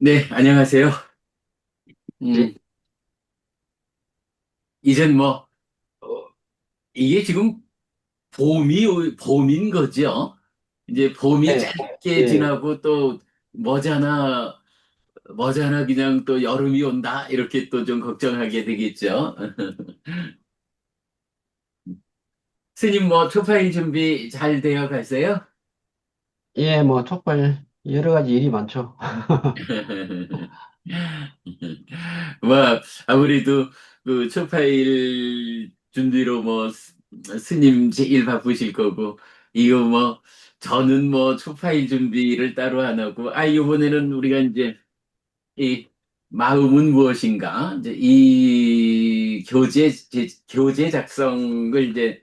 네, 안녕하세요. 예, 음, 이젠 뭐, 어, 이게 지금 봄인 거죠? 이제 봄이 네, 짧게 예, 지나고 또 머지않아, 머지않아 그냥 또 여름이 온다? 이렇게 또 좀 걱정하게 되겠죠? 스님 뭐, 초파일 준비 잘 되어 가세요? 예, 뭐, 촉발, 여러 가지 일이 많죠. 뭐, 아무래도 그 초파일 준비로 뭐, 스님 제일 바쁘실 거고, 이거 뭐, 저는 뭐, 초파일 준비를 따로 안 하고, 이번에는 우리가 이제, 이, 마음은 무엇인가? 이제 이 교재 작성을 이제,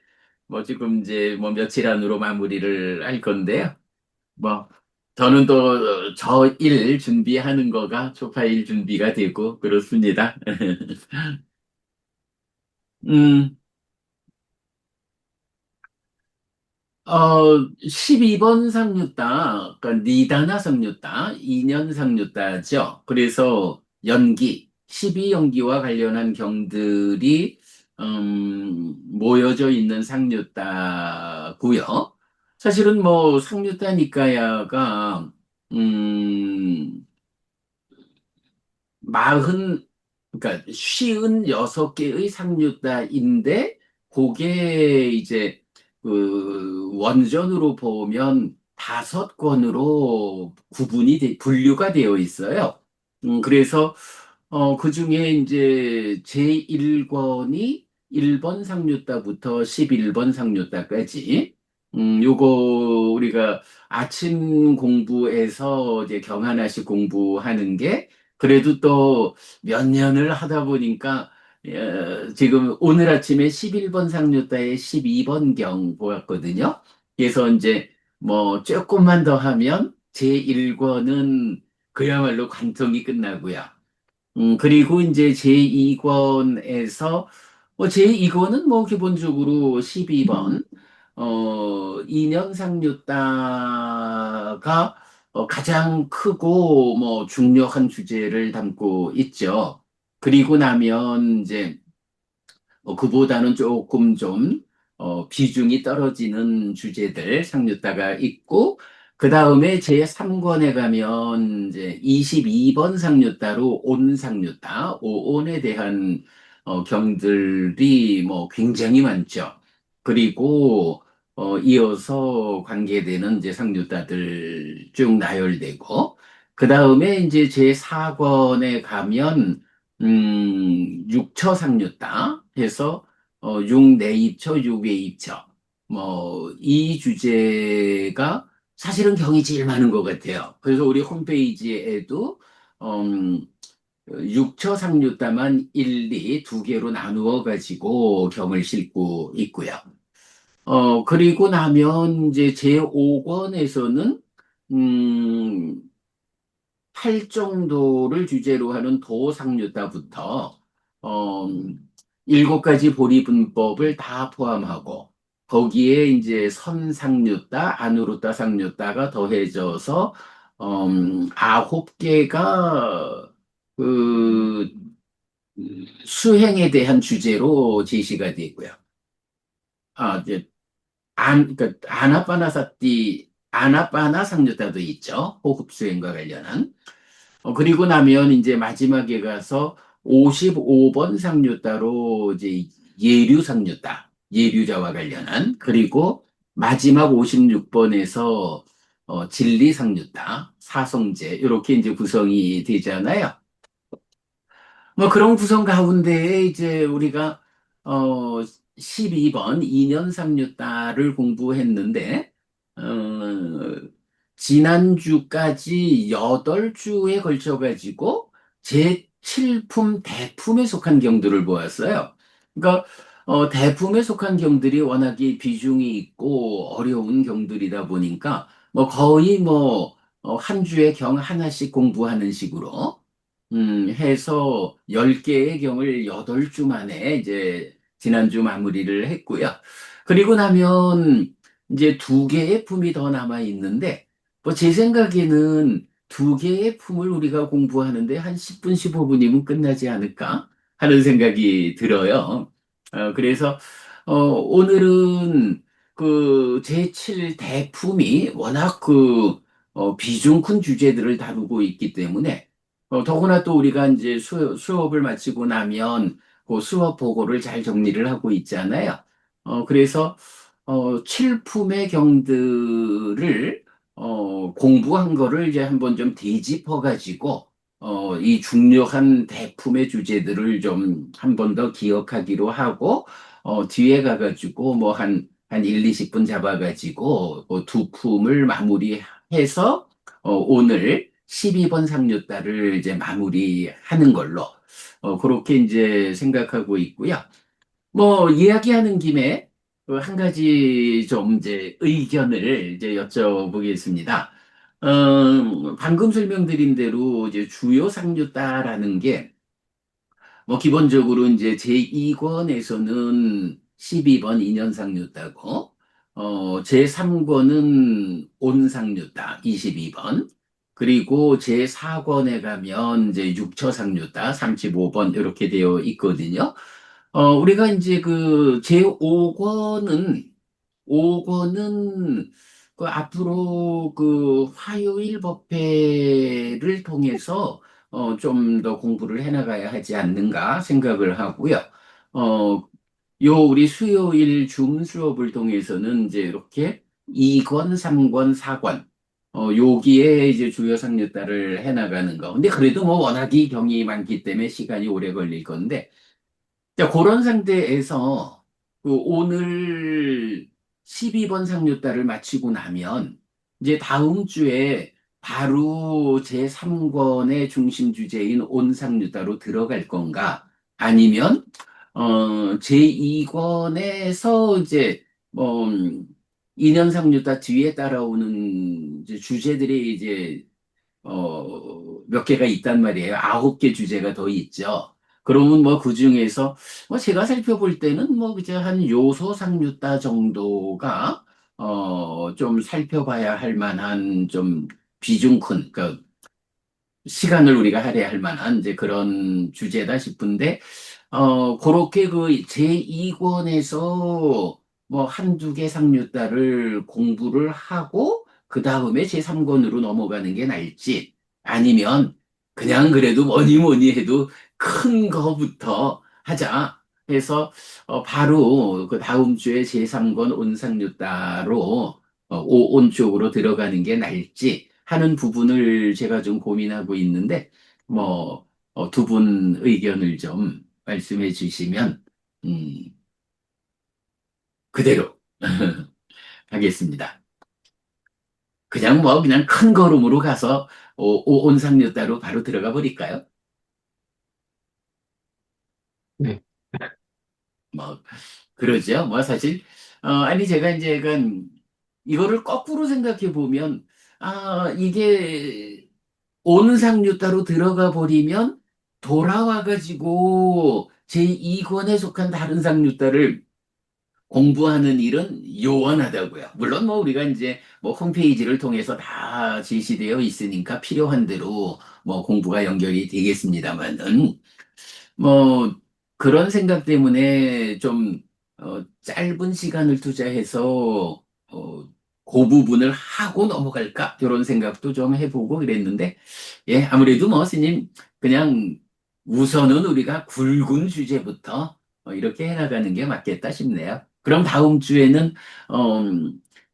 뭐, 지금 이제 뭐, 며칠 안으로 마무리를 할 건데요. 뭐, 저는 또 저 일 준비하는 거가 초파일 준비가 되고 그렇습니다. 음, 12번 상류다, 그러니까 니다나 상류다, 2년 상류다죠. 그래서 연기, 12연기와 관련한 경들이 모여져 있는 상류다고요. 사실은 뭐 상류다 니까야가 음, 마흔, 그러니까 56개의 상류다인데, 그게 이제 그 원전으로 보면 5권으로 분류가 되어 있어요. 그래서 그 중에 이제 제1권이 1번 상류다부터 11번 상류다까지, 요거 우리가 아침 공부에서 이제 경하나씩 공부하는 게 그래도 또 몇 년을 하다 보니까 지금 오늘 아침에 11번 상류다에 12번 경 보았거든요. 그래서 이제 뭐 조금만 더 하면 제1권은 그야말로 관통이 끝나고요. 그리고 이제 제2권에서 제2권은 뭐 기본적으로 12번 2년 상류다가 가장 크고 뭐 중요한 주제를 담고 있죠. 그리고 나면 이제 그보다는 조금 좀 비중이 떨어지는 주제들 상류다가 있고, 그 다음에 제3권에 가면 이제 22번 상류다로 온상류다, 오온에 대한 경들이 뭐 굉장히 많죠. 그리고 이어서 관계되는 이제 상류다들 쭉 나열되고, 그 다음에 이제 제4권에 가면 육처상류다 해서 육내입처, 육외입처 뭐 이 주제가 사실은 경이 제일 많은 것 같아요. 그래서 우리 홈페이지에도 육처상류다만 1, 2, 두 개로 나누어 가지고 경을 싣고 있고요. 그리고 나면 이제 제5권에서는 음, 8정도를 주제로 하는 도상류다부터 어, 7가지 보리분법을 다 포함하고 거기에 이제 선상류다, 안으로다상류다가 더해져서 9개가 그 수행에 대한 주제로 제시가 되고요. 이제 그러니까 아나빠나 상류다도 있죠. 호흡 수행과 관련한. 그리고 나면 이제 마지막에 가서 55번 상류다로 이제 예류 상류다, 예류자와 관련한, 그리고 마지막 56번에서 진리 상류다, 사성제, 이렇게 이제 구성이 되잖아요. 뭐 그런 구성 가운데 이제 우리가 어 12번 2년 상류다를 공부했는데 어 지난주까지 8주에 걸쳐 가지고 제7품 대품에 속한 경들을 보았어요. 그러니까 대품에 속한 경들이 워낙에 비중이 있고 어려운 경들이다 보니까 뭐 거의 뭐 한 주에 경 하나씩 공부하는 식으로 해서 10개의 경을 8주 만에 이제 지난주 마무리를 했고요. 그리고 나면 이제 2개의 품이 더 남아 있는데, 뭐 제 생각에는 두 개의 품을 우리가 공부하는데 한 10분, 15분이면 끝나지 않을까 하는 생각이 들어요. 그래서 오늘은 그 제7 대품이 워낙 비중 큰 주제들을 다루고 있기 때문에 더구나 또 우리가 이제 수업을 마치고 나면 그 수업 보고를 잘 정리를 하고 있잖아요. 그래서 7품의 경들을 공부한 거를 이제 한번 좀 되짚어 가지고 이 중요한 대품의 주제들을 좀 한 번 더 기억하기로 하고 뒤에 가가지고 뭐 한 1, 20분 잡아가지고 두 품을 마무리해서 오늘 12번 상류달을 이제 마무리하는 걸로 그렇게 이제 생각하고 있고요. 뭐 이야기하는 김에 한 가지 좀 이제 의견을 이제 여쭤보겠습니다. 방금 설명드린 대로 이제 주요 상류다라는 게 뭐 기본적으로 이제 제2권에서는 12번 인연상류다고 제3권은 온상류다 22번 그리고 제4권에 가면 이제 육처상류다 35번 이렇게 되어 있거든요. 우리가 이제 그 제5권은 5권은 그 앞으로 그 화요일 법회를 통해서 좀 더 공부를 해나가야 하지 않는가 생각을 하고요. 어, 요 우리 수요일 줌 수업을 통해서는 이제 이렇게 2권, 3권, 4권 여기에 이제 주요 상류다를 해나가는 거. 근데 그래도 뭐 워낙 이 경이 많기 때문에 시간이 오래 걸릴 건데 자, 그런 상태에서 그 오늘 12번 상류달을 마치고 나면 이제 다음 주에 바로 제3권의 중심 주제인 온상류다로 들어갈 건가? 아니면 제2권에서 이제 뭐 인연상류다 뒤에 따라오는 이제 주제들이 이제 몇 개가 있단 말이에요. 9개 주제가 더 있죠. 그러면 뭐 그 중에서 뭐 제가 살펴볼 때는 뭐 그저 한 요소 상류다 정도가 좀 살펴봐야 할 만한 좀 비중 큰, 그러니까 시간을 우리가 할애할 만한 이제 그런 주제다 싶은데 그렇게 그 제2권에서 뭐 한두 개 상류다를 공부를 하고, 그 다음에 제3권으로 넘어가는 게 나을지, 아니면 그냥 그래도 뭐니 뭐니 해도 큰 거부터 하자 해서 바로 그 다음 주에 제3권 온상류다로 온 쪽으로 들어가는 게 나을지 하는 부분을 제가 좀 고민하고 있는데, 뭐, 두 분 의견을 좀 말씀해 주시면, 음, 그대로 하겠습니다. 그냥 뭐, 그냥 큰 걸음으로 가서 온상류다로 바로 들어가 버릴까요? 네. 뭐, 그러죠. 뭐, 사실, 아니, 제가 이제, 이거를 거꾸로 생각해 보면, 이게 온상류다로 들어가 버리면 돌아와가지고 제2권에 속한 다른 상류다를 공부하는 일은 요원하다고요. 물론 뭐 우리가 이제 뭐 홈페이지를 통해서 다 제시되어 있으니까 필요한 대로 뭐 공부가 연결이 되겠습니다만은 뭐 그런 생각 때문에 좀 짧은 시간을 투자해서 그 부분을 하고 넘어갈까? 이런 생각도 좀 해보고 그랬는데 예, 아무래도 뭐 스님 그냥 우선은 우리가 굵은 주제부터 이렇게 해나가는 게 맞겠다 싶네요. 그럼 다음 주에는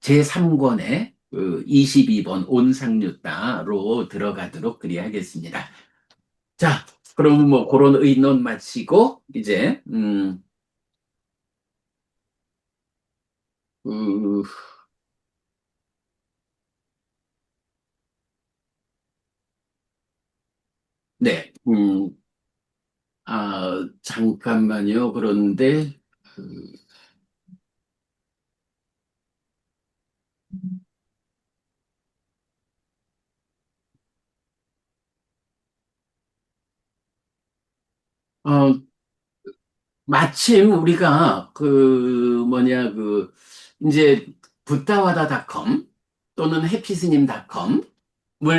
제3권의 그 22번 온상류다로 들어가도록 그리하겠습니다. 자, 그럼 뭐 그런 의논 마치고 이제 그, 네, 잠깐만요. 그런데 그, 어, 마침 우리가 이제 붓다와다닷컴 또는 해피스님닷컴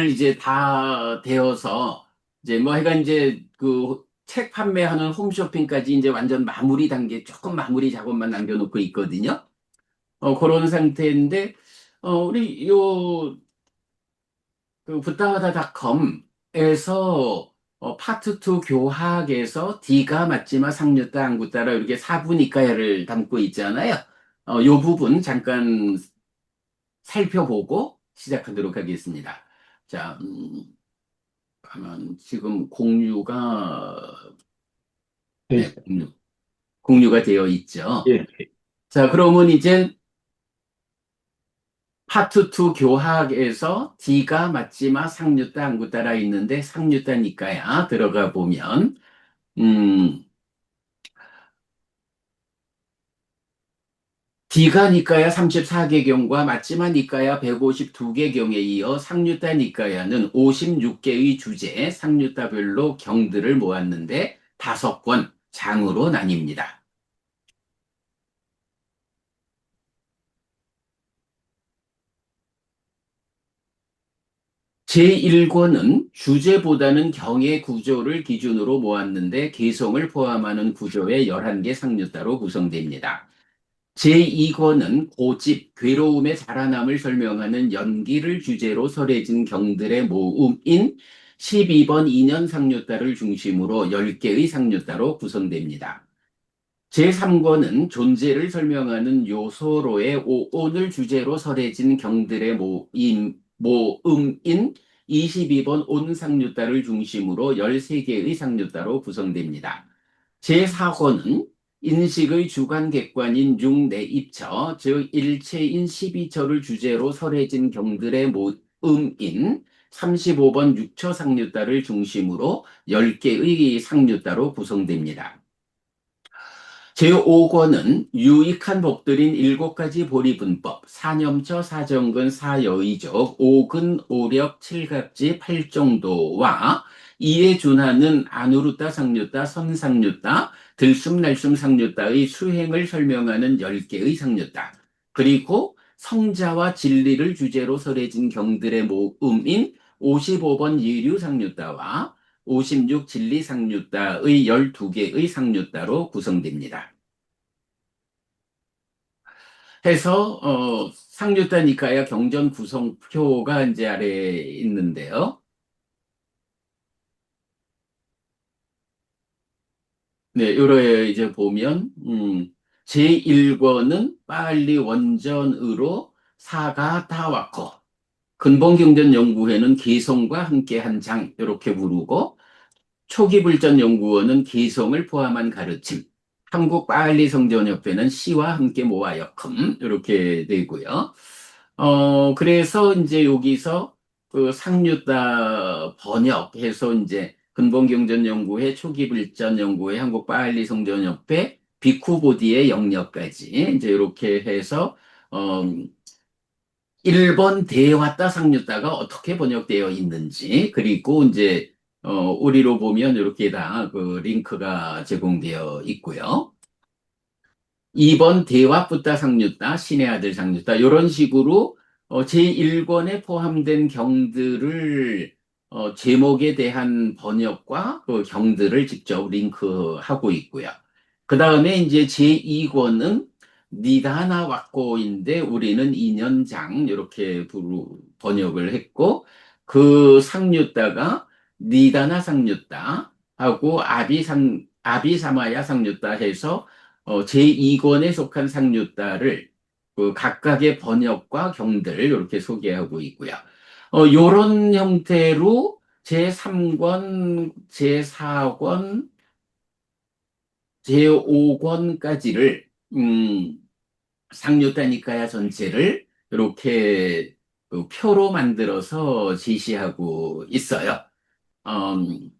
이제 다 되어서 이제 뭐 하여간 이제 그 책 판매하는 홈쇼핑까지 이제 완전 마무리 단계 조금 마무리 작업만 남겨놓고 있거든요. 그런 상태인데 우리 요 그 붓다와다닷컴에서 파트 2 교학에서 D가 맞지마 상류따 안구따라 이렇게 사부니까야를 담고 있잖아요. 요 부분 잠깐 살펴보고 시작하도록 하겠습니다. 자, 가만 지금 돼 네, 있어요. 공유가 되어 있죠. 예. 자, 그러면 이제 파트 2 교학에서 D가 맞지마 상류따 안구따라 있는데 상류따니까야 들어가 보면 음, D가 니까야 34개경과 맞지마 니까야 152개경에 이어 상류따 니까야는 56개의 주제, 상류따별로 경들을 모았는데 5권 장으로 나뉩니다. 제1권은 주제보다는 경의 구조를 기준으로 모았는데 개성을 포함하는 구조의 11개 상류따로 구성됩니다. 제2권은 고집, 괴로움의 자라남을 설명하는 연기를 주제로 설해진 경들의 모음인 12번 2년 상류따를 중심으로 10개의 상류따로 구성됩니다. 제3권은 존재를 설명하는 요소로의 오온을 주제로 설해진 경들의 모음인 22번 온상류따를 중심으로 13개의 상류따로 구성됩니다. 제4권은 인식의 주관 객관인 육내입처, 즉 일체인 12처를 주제로 설해진 경들의 모음인 35번 6처 상류따를 중심으로 10개의 상류따로 구성됩니다. 제5권은 유익한 복들인 7가지 보리분법, 사념처, 사정근, 사여의적, 오근, 오력, 칠갑지, 팔정도와 이에 준하는 아누루따 상류따, 선상류따, 들숨날숨 상류따의 수행을 설명하는 10개의 상류따, 그리고 성자와 진리를 주제로 설해진 경들의 모음인 55번 예류 상류따와 56 진리상류따의 12개의 상류따로 구성됩니다. 해서 상류따니까야 경전 구성표가 이제 아래에 있는데요. 네, 요래 이제 보면 제1권은 빨리 원전으로 사가 다 왔고 근본경전연구회는 개성과 함께 한 장 이렇게 부르고 초기불전연구원은 개성을 포함한 가르침, 한국빨리성전협회는 시와 함께 모아역금 이렇게 되고요. 그래서 이제 여기서 그 상류따 번역해서 이제 근본경전연구회, 초기불전연구회, 한국빨리성전협회, 비쿠보디의 영역까지 이제 이렇게 해서 어, 1번 대화따 상류따가 어떻게 번역되어 있는지, 그리고 이제, 우리로 보면 이렇게 다 그 링크가 제공되어 있고요. 2번 대화뿌따 상류따, 신의 아들 상류따, 이런 식으로 제1권에 포함된 경들을 제목에 대한 번역과 그 경들을 직접 링크하고 있고요. 그 다음에 이제 제2권은 니다나 왁고인데 우리는 인연장 이렇게 번역을 했고 그 상류따가 니다나 상류따 하고 아비사마야 상류따 해서 제2권에 속한 상류따를 그 각각의 번역과 경들 이렇게 소개하고 있고요. 요런 형태로 제3권, 제4권, 제5권까지를 상류따니까야 전체를 이렇게 그 표로 만들어서 제시하고 있어요. 음,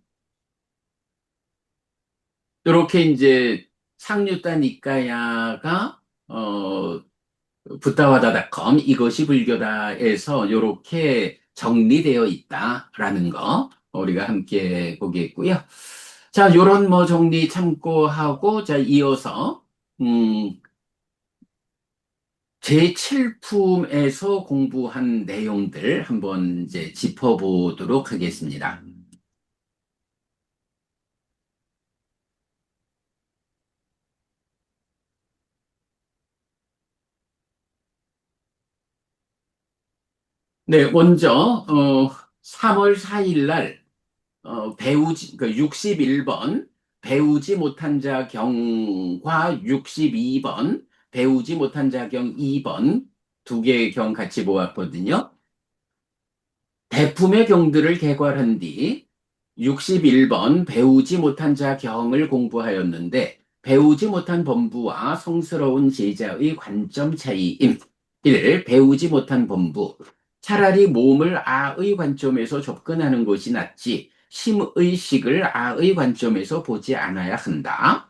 이렇게 이제 상류따니까야가 붓다와다닷컴 이것이 불교다에서 이렇게 정리되어 있다라는 거 우리가 함께 보겠고요. 자, 요런 뭐 정리 참고하고 자 이어서 음, 제7품에서 공부한 내용들 한번 이제 짚어보도록 하겠습니다. 네, 먼저, 3월 4일 날, 그 61번, 배우지 못한 자 경과 62번, 배우지 못한 자 경 2번, 두 개의 경 같이 모았거든요. 대품의 경들을 개괄한 뒤 61번 배우지 못한 자 경을 공부하였는데 배우지 못한 범부와 성스러운 제자의 관점 차이임. 1. 배우지 못한 범부. 차라리 몸을 아의 관점에서 접근하는 것이 낫지 심의식을 아의 관점에서 보지 않아야 한다.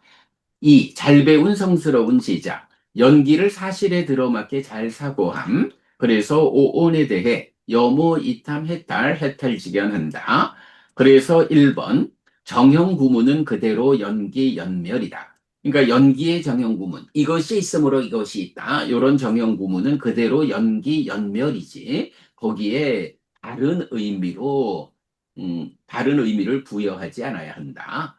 2. 잘 배운 성스러운 제자. 연기를 사실에 들어맞게 잘 사고함. 그래서 오온에 대해 여모, 이탐, 해탈, 해탈지견한다. 그래서 1번 정형 구문은 그대로 연기, 연멸이다. 그러니까 연기의 정형 구문. 이것이 있으므로 이것이 있다. 이런 정형 구문은 그대로 연기, 연멸이지. 거기에 다른 의미를 부여하지 않아야 한다.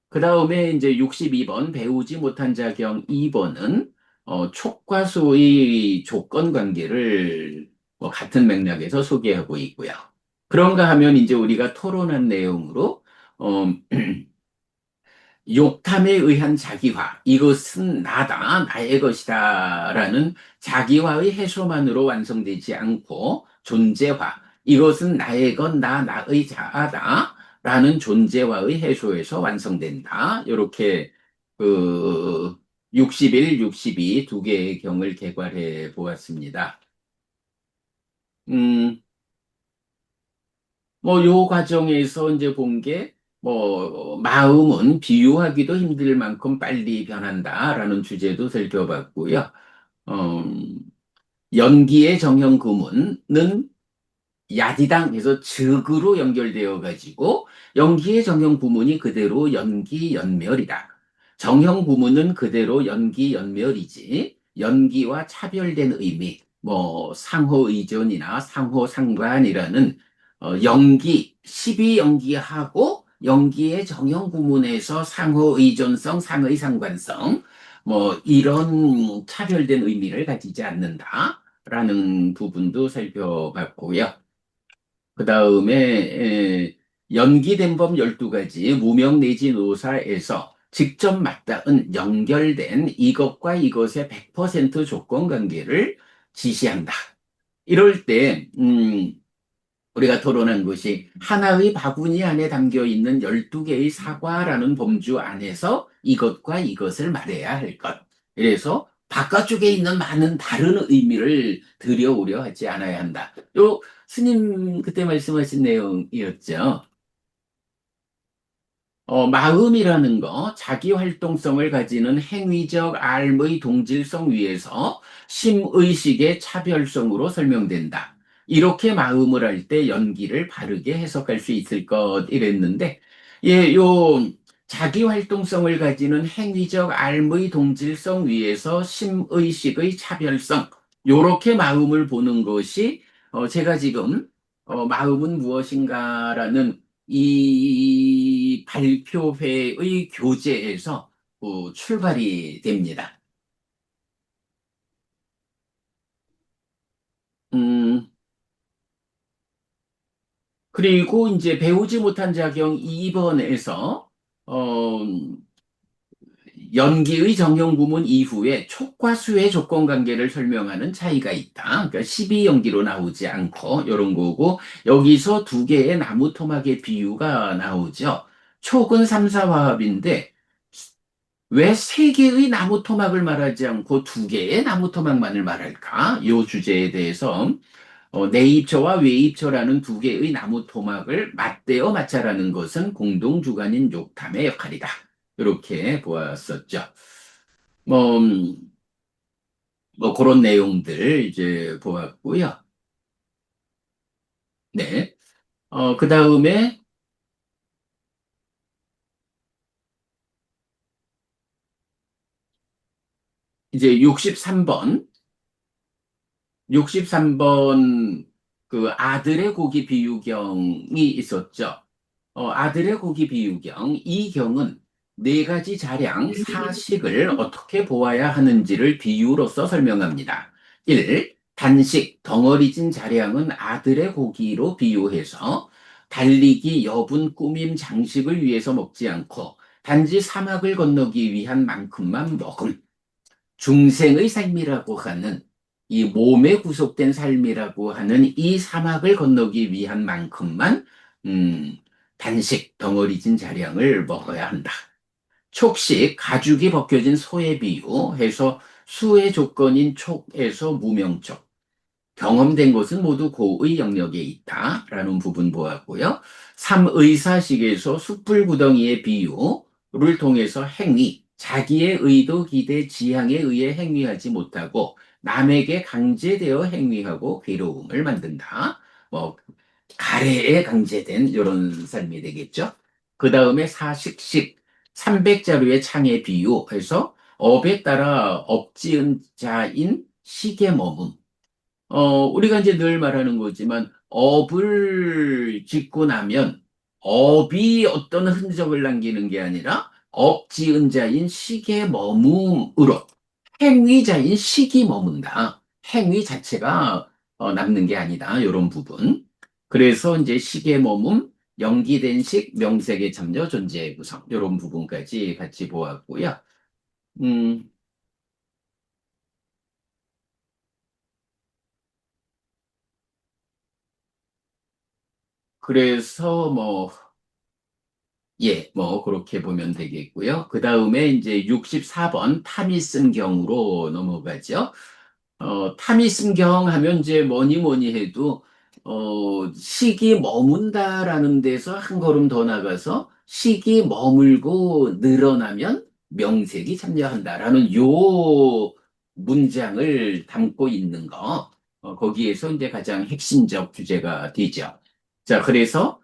그 다음에 이제 62번 배우지 못한 자경 2번은 촉과 수의 조건 관계를 뭐 같은 맥락에서 소개하고 있고요. 그런가 하면 이제 우리가 토론한 내용으로 어, 욕탐에 의한 자기화, 이것은 나다, 나의 것이다라는 자기화의 해소만으로 완성되지 않고 존재화, 이것은 나의 것, 나의 자아다라는 존재화의 해소에서 완성된다. 이렇게 그 61, 62 두 개의 경을 개괄해 보았습니다. 음, 뭐, 요 과정에서 이제 본 게, 마음은 비유하기도 힘들 만큼 빨리 변한다라는 주제도 살펴봤고요. 어, 연기의 정형 구문은 야디당 해서 즉으로 연결되어 가지고 연기의 정형 구문이 그대로 연기 연멸이다. 정형 구문은 그대로 연기 연멸이지 연기와 차별된 의미, 뭐 상호 의존이나 상호 상관이라는 연기, 12연기하고 연기의 정형 구문에서 상호 의존성, 상의 상관성 뭐 이런 차별된 의미를 가지지 않는다라는 부분도 살펴봤고요. 그 다음에 연기된 법 12가지 무명 내지 노사에서 직접 맞닿은 연결된 이것과 이것의 100% 조건 관계를 지시한다. 이럴 때 우리가 토론한 것이 하나의 바구니 안에 담겨 있는 12개의 사과라는 범주 안에서 이것과 이것을 말해야 할 것. 그래서 바깥쪽에 있는 많은 다른 의미를 들여오려 하지 않아야 한다. 요 스님 그때 말씀하신 내용이었죠. 마음이라는 거, 자기 활동성을 가지는 행위적 알의 동질성 위에서 심의식의 차별성으로 설명된다. 이렇게 마음을 할 때 연기를 바르게 해석할 수 있을 것 이랬는데, 예, 요 자기 활동성을 가지는 행위적 알의 동질성 위에서 심의식의 차별성, 요렇게 마음을 보는 것이 제가 지금 마음은 무엇인가라는 이 발표회의 교재에서 출발이 됩니다. 음, 그리고 이제 배우지 못한 자경 2번에서 연기의 정형 구문 이후에 촉과 수의 조건 관계를 설명하는 차이가 있다. 그러니까 12연기로 나오지 않고 이런 거고 여기서 두 개의 나무 토막의 비유가 나오죠. 촉은 3, 4화합인데 왜 세 개의 나무 토막을 말하지 않고 두 개의 나무 토막만을 말할까? 이 주제에 대해서 내입처와 외입처라는 두 개의 나무 토막을 맞대어 맞자라는 것은 공동주관인 욕탐의 역할이다. 이렇게 보았었죠. 뭐, 뭐 그런 내용들 이제 보았고요. 네. 그 다음에 이제 63번. 63번 그 아들의 고기 비유경이 있었죠. 아들의 고기 비유경, 이 경은 네 가지 자량 사식을 어떻게 보아야 하는지를 비유로서 설명합니다. 1. 단식, 덩어리진 자량은 아들의 고기로 비유해서 달리기, 여분, 꾸밈, 장식을 위해서 먹지 않고 단지 사막을 건너기 위한 만큼만 먹음. 중생의 삶이라고 하는 이 몸에 구속된 삶이라고 하는 이 사막을 건너기 위한 만큼만 음, 단식 덩어리진 자량을 먹어야 한다. 촉식 가죽이 벗겨진 소에 비유해서 수의 조건인 촉에서 무명촉 경험된 것은 모두 고의 영역에 있다라는 부분 보았고요. 3. 의사식에서 숯불구덩이의 비유를 통해서 행위, 자기의 의도, 기대, 지향에 의해 행위하지 못하고 남에게 강제되어 행위하고 괴로움을 만든다. 뭐 가래에 강제된 이런 삶이 되겠죠. 그 다음에 사식식, 300자루의 창의 비유해서 업에 따라 업지은 자인 식의 머문 우리가 이제 늘 말하는 거지만, 업을 짓고 나면, 업이 어떤 흔적을 남기는 게 아니라, 업지은 자인 식의 머금으로, 행위자인 식이 머문다. 행위 자체가 남는 게 아니다. 이런 부분. 그래서 이제 식의 머문, 연기된 식, 명색의 참여, 존재의 구성. 이런 부분까지 같이 보았고요. 음, 그래서 뭐, 예, 뭐, 그렇게 보면 되겠고요. 그 다음에 이제 64번 타미슨경으로 넘어가죠. 타미슨경 하면 이제 뭐니 뭐니 해도, 식이 머문다라는 데서 한 걸음 더 나가서 식이 머물고 늘어나면 명색이 참여한다라는 요 문장을 담고 있는 거. 거기에서 이제 가장 핵심적 주제가 되죠. 자, 그래서,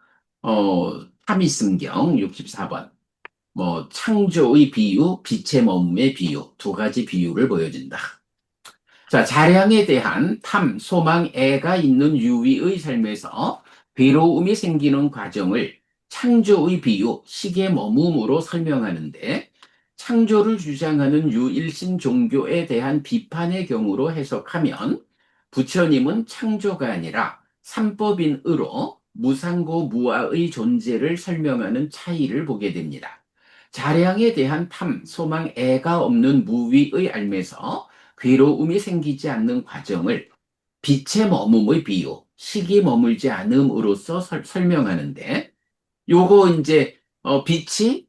타미슨경 64번. 뭐, 창조의 비유, 빛의 머금의 비유, 두 가지 비유를 보여준다. 자, 자량에 대한 탐, 소망, 애가 있는 유의의 삶에서 괴로움이 생기는 과정을 창조의 비유, 식의 머금으로 설명하는데, 창조를 주장하는 유일신 종교에 대한 비판의 경우로 해석하면, 부처님은 창조가 아니라 삼법인 의로 무상고 무아의 존재를 설명하는 차이를 보게 됩니다. 자량에 대한 탐, 소망, 애가 없는 무위의 삶에서 괴로움이 생기지 않는 과정을 빛의 머금의 비유, 식이 머물지 않음으로써 설명하는데, 요거 이제 빛이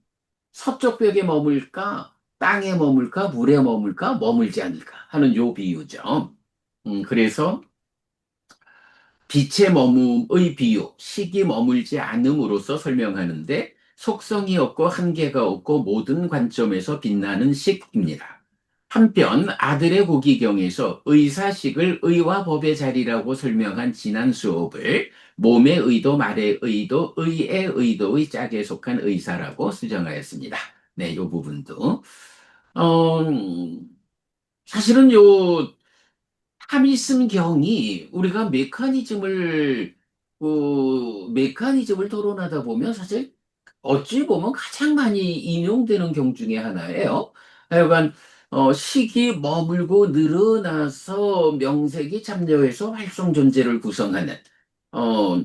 서쪽 벽에 머물까, 땅에 머물까, 물에 머물까, 머물지 않을까 하는 요 비유죠. 그래서 빛의 머금의 비유, 식이 머물지 않음으로써 설명하는데 속성이 없고 한계가 없고 모든 관점에서 빛나는 식입니다. 한편 아들의 고기경에서 의사식을 의와 법의 자리라고 설명한 지난 수업을 몸의 의도, 말의 의도, 의의 의도의 짝에 속한 의사라고 수정하였습니다. 네, 요 부분도. 어, 사실은 요 타미슨 경이 우리가 메커니즘을 토론하다 보면 사실 어찌 보면 가장 많이 인용되는 경 중에 하나예요. 하여간 식이 머물고 늘어나서 명색이 참여해서 활성 존재를 구성하는 어,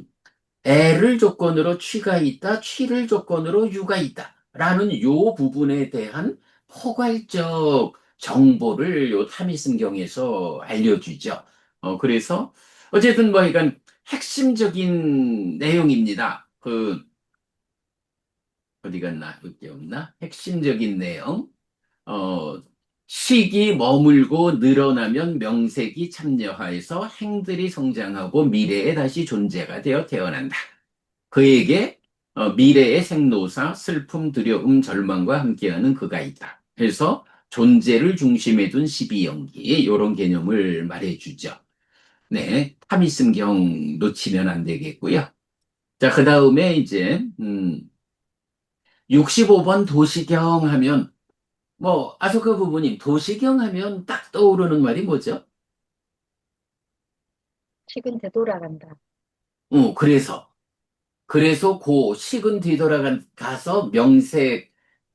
애를 조건으로 취가 있다, 취를 조건으로 유가 있다. 라는 요 부분에 대한 포괄적 정보를 요 타미승경에서 알려주죠. 그래서 어쨌든 뭐 이건 핵심적인 내용입니다. 어디 갔나? 여기 없나? 핵심적인 내용. 어, 식이 머물고 늘어나면 명색이 참여하여서 행들이 성장하고 미래에 다시 존재가 되어 태어난다. 그에게 미래의 생로사, 슬픔, 두려움, 절망과 함께하는 그가 있다. 그래서 존재를 중심에 둔 12연기 이런 개념을 말해주죠. 네, 타미승경 놓치면 안 되겠고요. 자, 그 다음에 이제 65번 도시경 하면 뭐 아소카 부모님 도시경 하면 딱 떠오르는 말이 뭐죠? 식은 되돌아간다. 그래서 그 식은 뒤돌아가서 명색하고의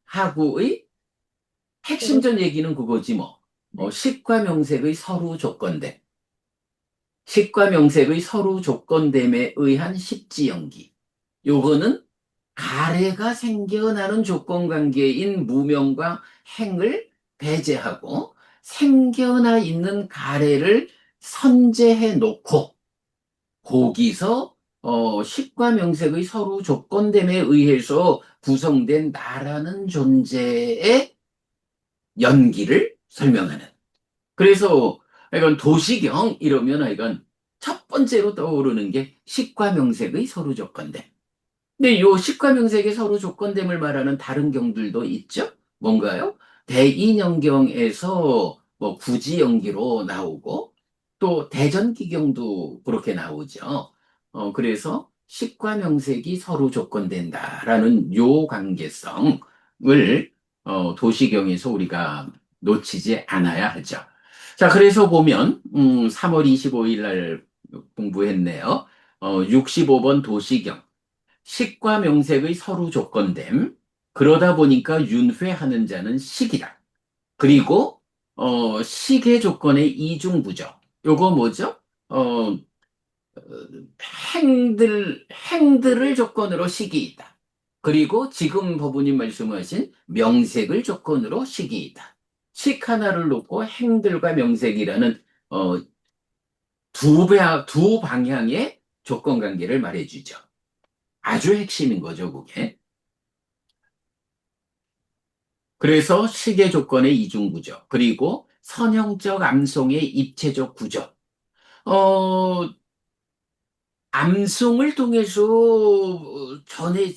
서로, 핵심적 얘기는 그거지 뭐. 네. 식과 명색의 서로 조건됨. 식과 명색의 서로 조건됨에 의한 십지연기. 요거는 가래가 생겨나는 조건관계인 무명과 행을 배제하고 생겨나 있는 가래를 선제해 놓고 거기서 식과 명색의 서로 조건됨에 의해서 구성된 나라는 존재의 연기를 설명하는. 그래서 이건 도시경 이러면 이건 첫 번째로 떠오르는 게 식과 명색의 서로 조건됨. 근데 요 식과 명색의 서로 조건됨을 말하는 다른 경들도 있죠? 뭔가요? 대인연경에서 뭐 구지연기로 나오고 또 대전기경도 그렇게 나오죠. 그래서 식과 명색이 서로 조건된다라는 요 관계성을 도시경에서 우리가 놓치지 않아야 하죠. 자, 그래서 보면 3월 25일 날 공부했네요. 65번 도시경. 식과 명색의 서로 조건됨. 그러다 보니까 윤회하는 자는 식이다. 그리고 식의 조건의 이중구조. 요거 뭐죠? 어, 행들을 조건으로 식이 있다. 그리고 지금 법원님 말씀하신 명색을 조건으로 식이 있다. 식 하나를 놓고 행들과 명색이라는 어, 두 방향의 조건 관계를 말해주죠. 아주 핵심인 거죠, 그게. 그래서 식의 조건의 이중구조, 그리고 선형적 암송의 입체적 구조. 어, 암송을 통해서 전해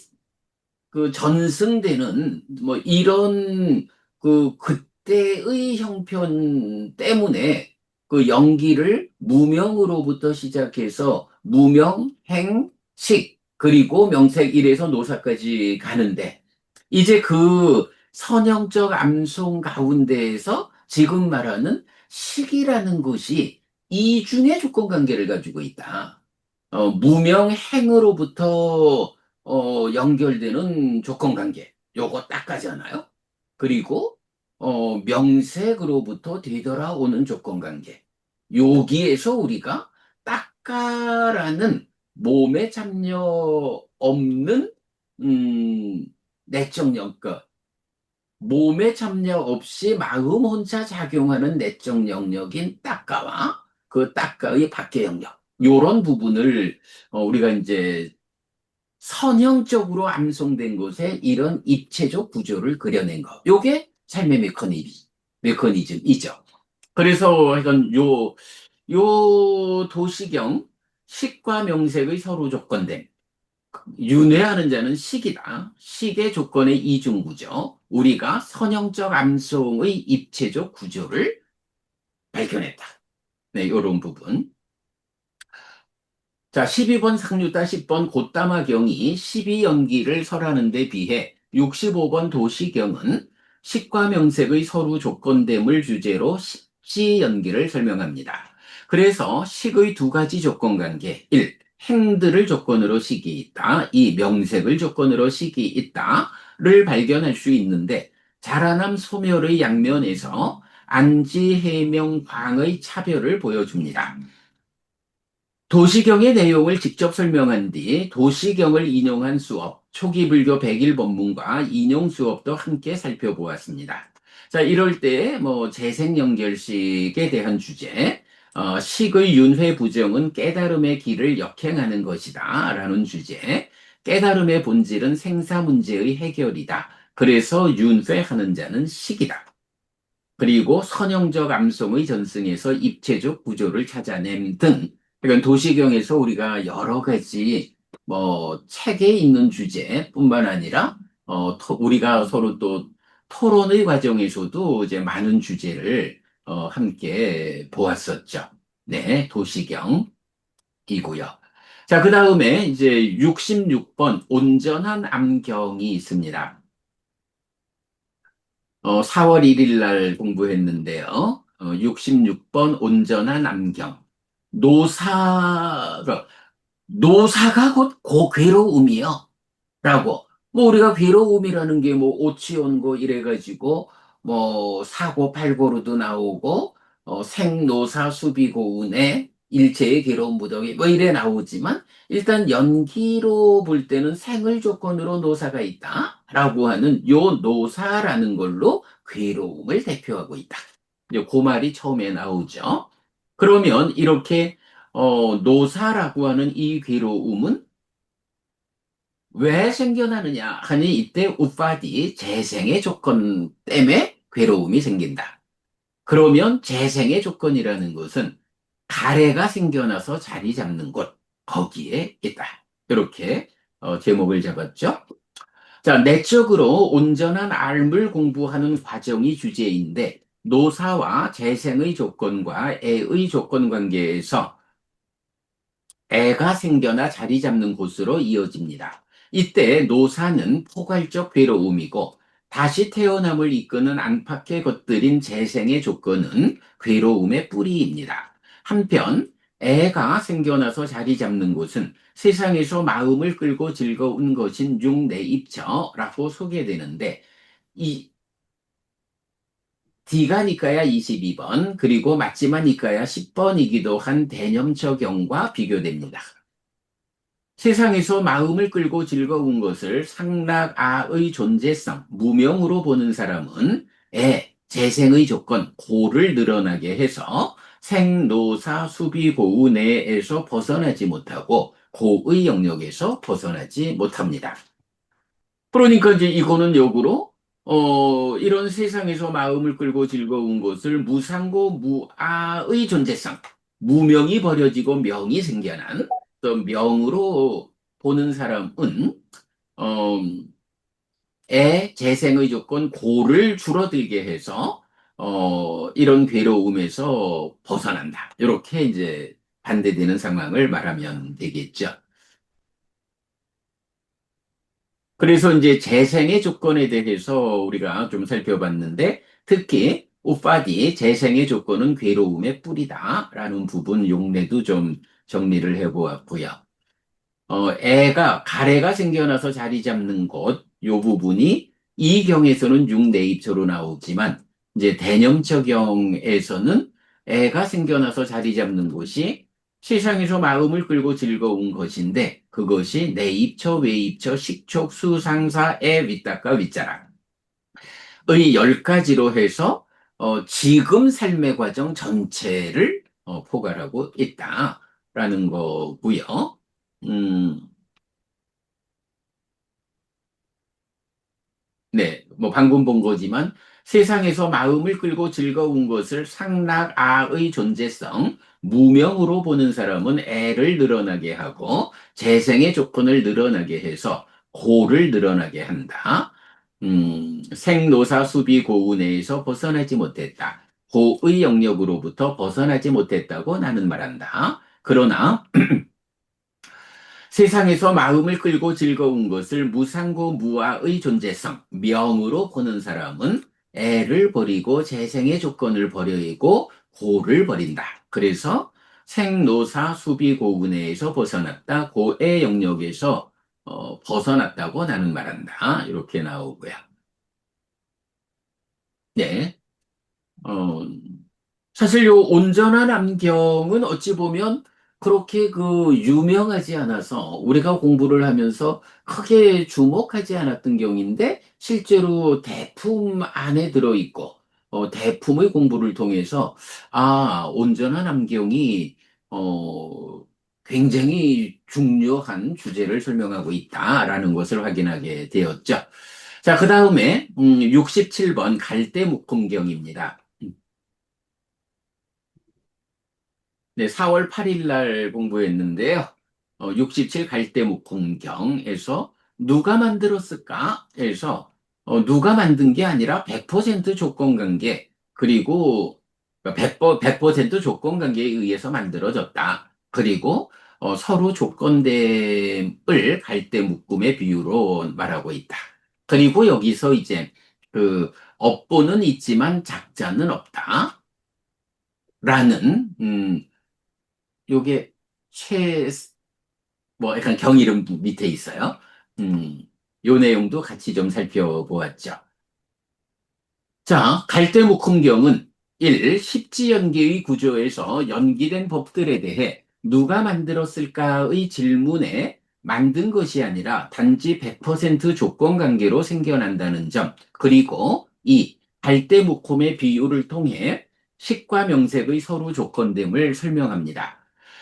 그 전승되는 뭐 이런 그때의 형편 때문에 그 연기를 무명으로부터 시작해서 무명, 행, 식, 그리고 명색 이래서 노사까지 가는데 이제 그 선형적 암송 가운데에서 지금 말하는 식이라는 것이 이중의 조건 관계를 가지고 있다. 무명행으로부터 연결되는 조건관계. 요거 딱가잖아요. 그리고 명색으로부터 되돌아오는 조건관계. 여기에서 우리가 딱가라는 몸에 참여 없는 음, 내적 영, 그 몸에 참여 없이 마음 혼자 작용하는 내적 영역인 딱가와 그 딱가의 밖의 영역. 요런 부분을 우리가 이제 선형적으로 암송된 곳에 이런 입체적 구조를 그려낸 거. 요게 삶의 메커니즘이죠. 그래서 이건 요 도시경 식과 명색의 서로 조건됨. 윤회하는 자는 식이다. 식의 조건의 이중구조. 우리가 선형적 암송의 입체적 구조를 발견했다. 네, 요런 부분. 자, 12번 상류다 10번 곧담화경이 12연기를 설하는 데 비해 65번 도시경은 식과 명색의 서로 조건됨을 주제로 십지연기를 설명합니다. 그래서 식의 두 가지 조건관계 1. 행들을 조건으로 식이 있다. 2. 명색을 조건으로 식이 있다를 발견할 수 있는데 자라남 소멸의 양면에서 안지, 해명, 광의 차별을 보여줍니다. 도시경의 내용을 직접 설명한 뒤 도시경을 인용한 수업, 초기 불교 백일 법문과 인용 수업도 함께 살펴보았습니다. 자, 이럴 때 뭐 재생연결식에 대한 주제, 식의 윤회 부정은 깨달음의 길을 역행하는 것이다 라는 주제, 깨달음의 본질은 생사 문제의 해결이다. 그래서 윤회하는 자는 식이다. 그리고 선형적 암송의 전승에서 입체적 구조를 찾아냄 등, 그러니까 도시경에서 우리가 여러 가지 뭐 책에 있는 주제뿐만 아니라 우리가 서로 또 토론의 과정에서도 이제 많은 주제를 함께 보았었죠. 네, 도시경이고요. 자, 그 다음에 이제 66번 온전한 암경이 있습니다. 4월 1일 날 공부했는데요. 66번 온전한 암경. 노사가 곧 고괴로움이요. 라고. 뭐 우리가 괴로움이라는 게 뭐 오치온고 이래가지고 뭐 사고 팔고로도 나오고 생노사 수비고운의 일체의 괴로운 무더기 뭐 이래 나오지만 일단 연기로 볼 때는 생을 조건으로 노사가 있다라고 하는 요 노사라는 걸로 괴로움을 대표하고 있다. 이제 그 말이 처음에 나오죠. 그러면 이렇게 노사라고 하는 이 괴로움은 왜 생겨나느냐 하니 이때 우파디 재생의 조건 때문에 괴로움이 생긴다. 그러면 재생의 조건이라는 것은 가래가 생겨나서 자리 잡는 곳 거기에 있다. 이렇게 제목을 잡았죠. 자, 내적으로 온전한 알물 공부하는 과정이 주제인데 노사와 재생의 조건과 애의 조건 관계에서 애가 생겨나 자리 잡는 곳으로 이어집니다. 이때 노사는 포괄적 괴로움이고 다시 태어남을 이끄는 안팎의 것들인 재생의 조건은 괴로움의 뿌리입니다. 한편 애가 생겨나서 자리 잡는 곳은 세상에서 마음을 끌고 즐거운 것인 육내입처라고 소개되는데 이 D가 니까야 22번 그리고 맞지만 니까야 10번이기도 한 대념적용과 비교됩니다. 세상에서 마음을 끌고 즐거운 것을 상락아의 존재성, 무명으로 보는 사람은 재생의 조건, 고를 늘어나게 해서 생노사 수비고우 내에서 벗어나지 못하고 고의 영역에서 벗어나지 못합니다. 그러니까 이제 이거는 역으로 이런 세상에서 마음을 끌고 즐거운 것을 무상고 무아의 존재성, 무명이 버려지고 명이 생겨난 또 명으로 보는 사람은 어, 애 재생의 조건 고를 줄어들게 해서 이런 괴로움에서 벗어난다. 이렇게 이제 반대되는 상황을 말하면 되겠죠. 그래서 이제 재생의 조건에 대해서 우리가 좀 살펴봤는데 특히 우파디 재생의 조건은 괴로움의 뿌리다라는 부분 용례도 좀 정리를 해보았고요. 애가 가래가 생겨나서 자리 잡는 곳, 요 부분이 이 경에서는 육내입조로 나오지만 이제 대념처경에서는 애가 생겨나서 자리 잡는 곳이 세상에서 마음을 끌고 즐거운 것인데 그것이 내입처, 외입처, 식촉, 수상사의 윗닦아 윗자락의 10가지로 해서 지금 삶의 과정 전체를 포괄하고 있다라는 거고요. 음, 네, 뭐 방금 본 거지만 세상에서 마음을 끌고 즐거운 것을 상락아의 존재성, 무명으로 보는 사람은 애를 늘어나게 하고 재생의 조건을 늘어나게 해서 고를 늘어나게 한다. 생노사 수비 고우 내에서 벗어나지 못했다. 고의 영역으로부터 벗어나지 못했다고 나는 말한다. 그러나 세상에서 마음을 끌고 즐거운 것을 무상고 무아의 존재성, 명으로 보는 사람은 애를 버리고 재생의 조건을 버리고 고를 버린다. 그래서 생노사 수비 고운에서 벗어났다. 고의 영역에서 벗어났다고 나는 말한다. 이렇게 나오고요. 네. 어, 사실 요 온전한 암경은 어찌 보면 그렇게 유명하지 않아서 우리가 공부를 하면서 크게 주목하지 않았던 경인데 실제로 대품 안에 들어있고 대품의 공부를 통해서 온전한 암경이 굉장히 중요한 주제를 설명하고 있다라는 것을 확인하게 되었죠. 자, 그 다음에 67번 갈대묵금경입니다. 네, 4월 8일 날 공부했는데요. 67 갈대묵공경에서 누가 만들었을까? 해서 누가 만든 게 아니라 100% 조건관계 그리고 100% 조건관계에 의해서 만들어졌다. 그리고 서로 조건됨을 갈대묶음의 비유로 말하고 있다. 그리고 여기서 이제 업보는 있지만 작자는 없다. 라는 요게 뭐 약간 경이름 밑에 있어요. 요 내용도 같이 좀 살펴보았죠. 자, 갈대목훈경은 1. 십지연계의 구조에서 연기된 법들에 대해 누가 만들었을까의 질문에 만든 것이 아니라 단지 100% 조건관계로 생겨난다는 점, 그리고 2. 갈대목홈의 비유를 통해 식과 명색의 서로 조건됨을 설명합니다.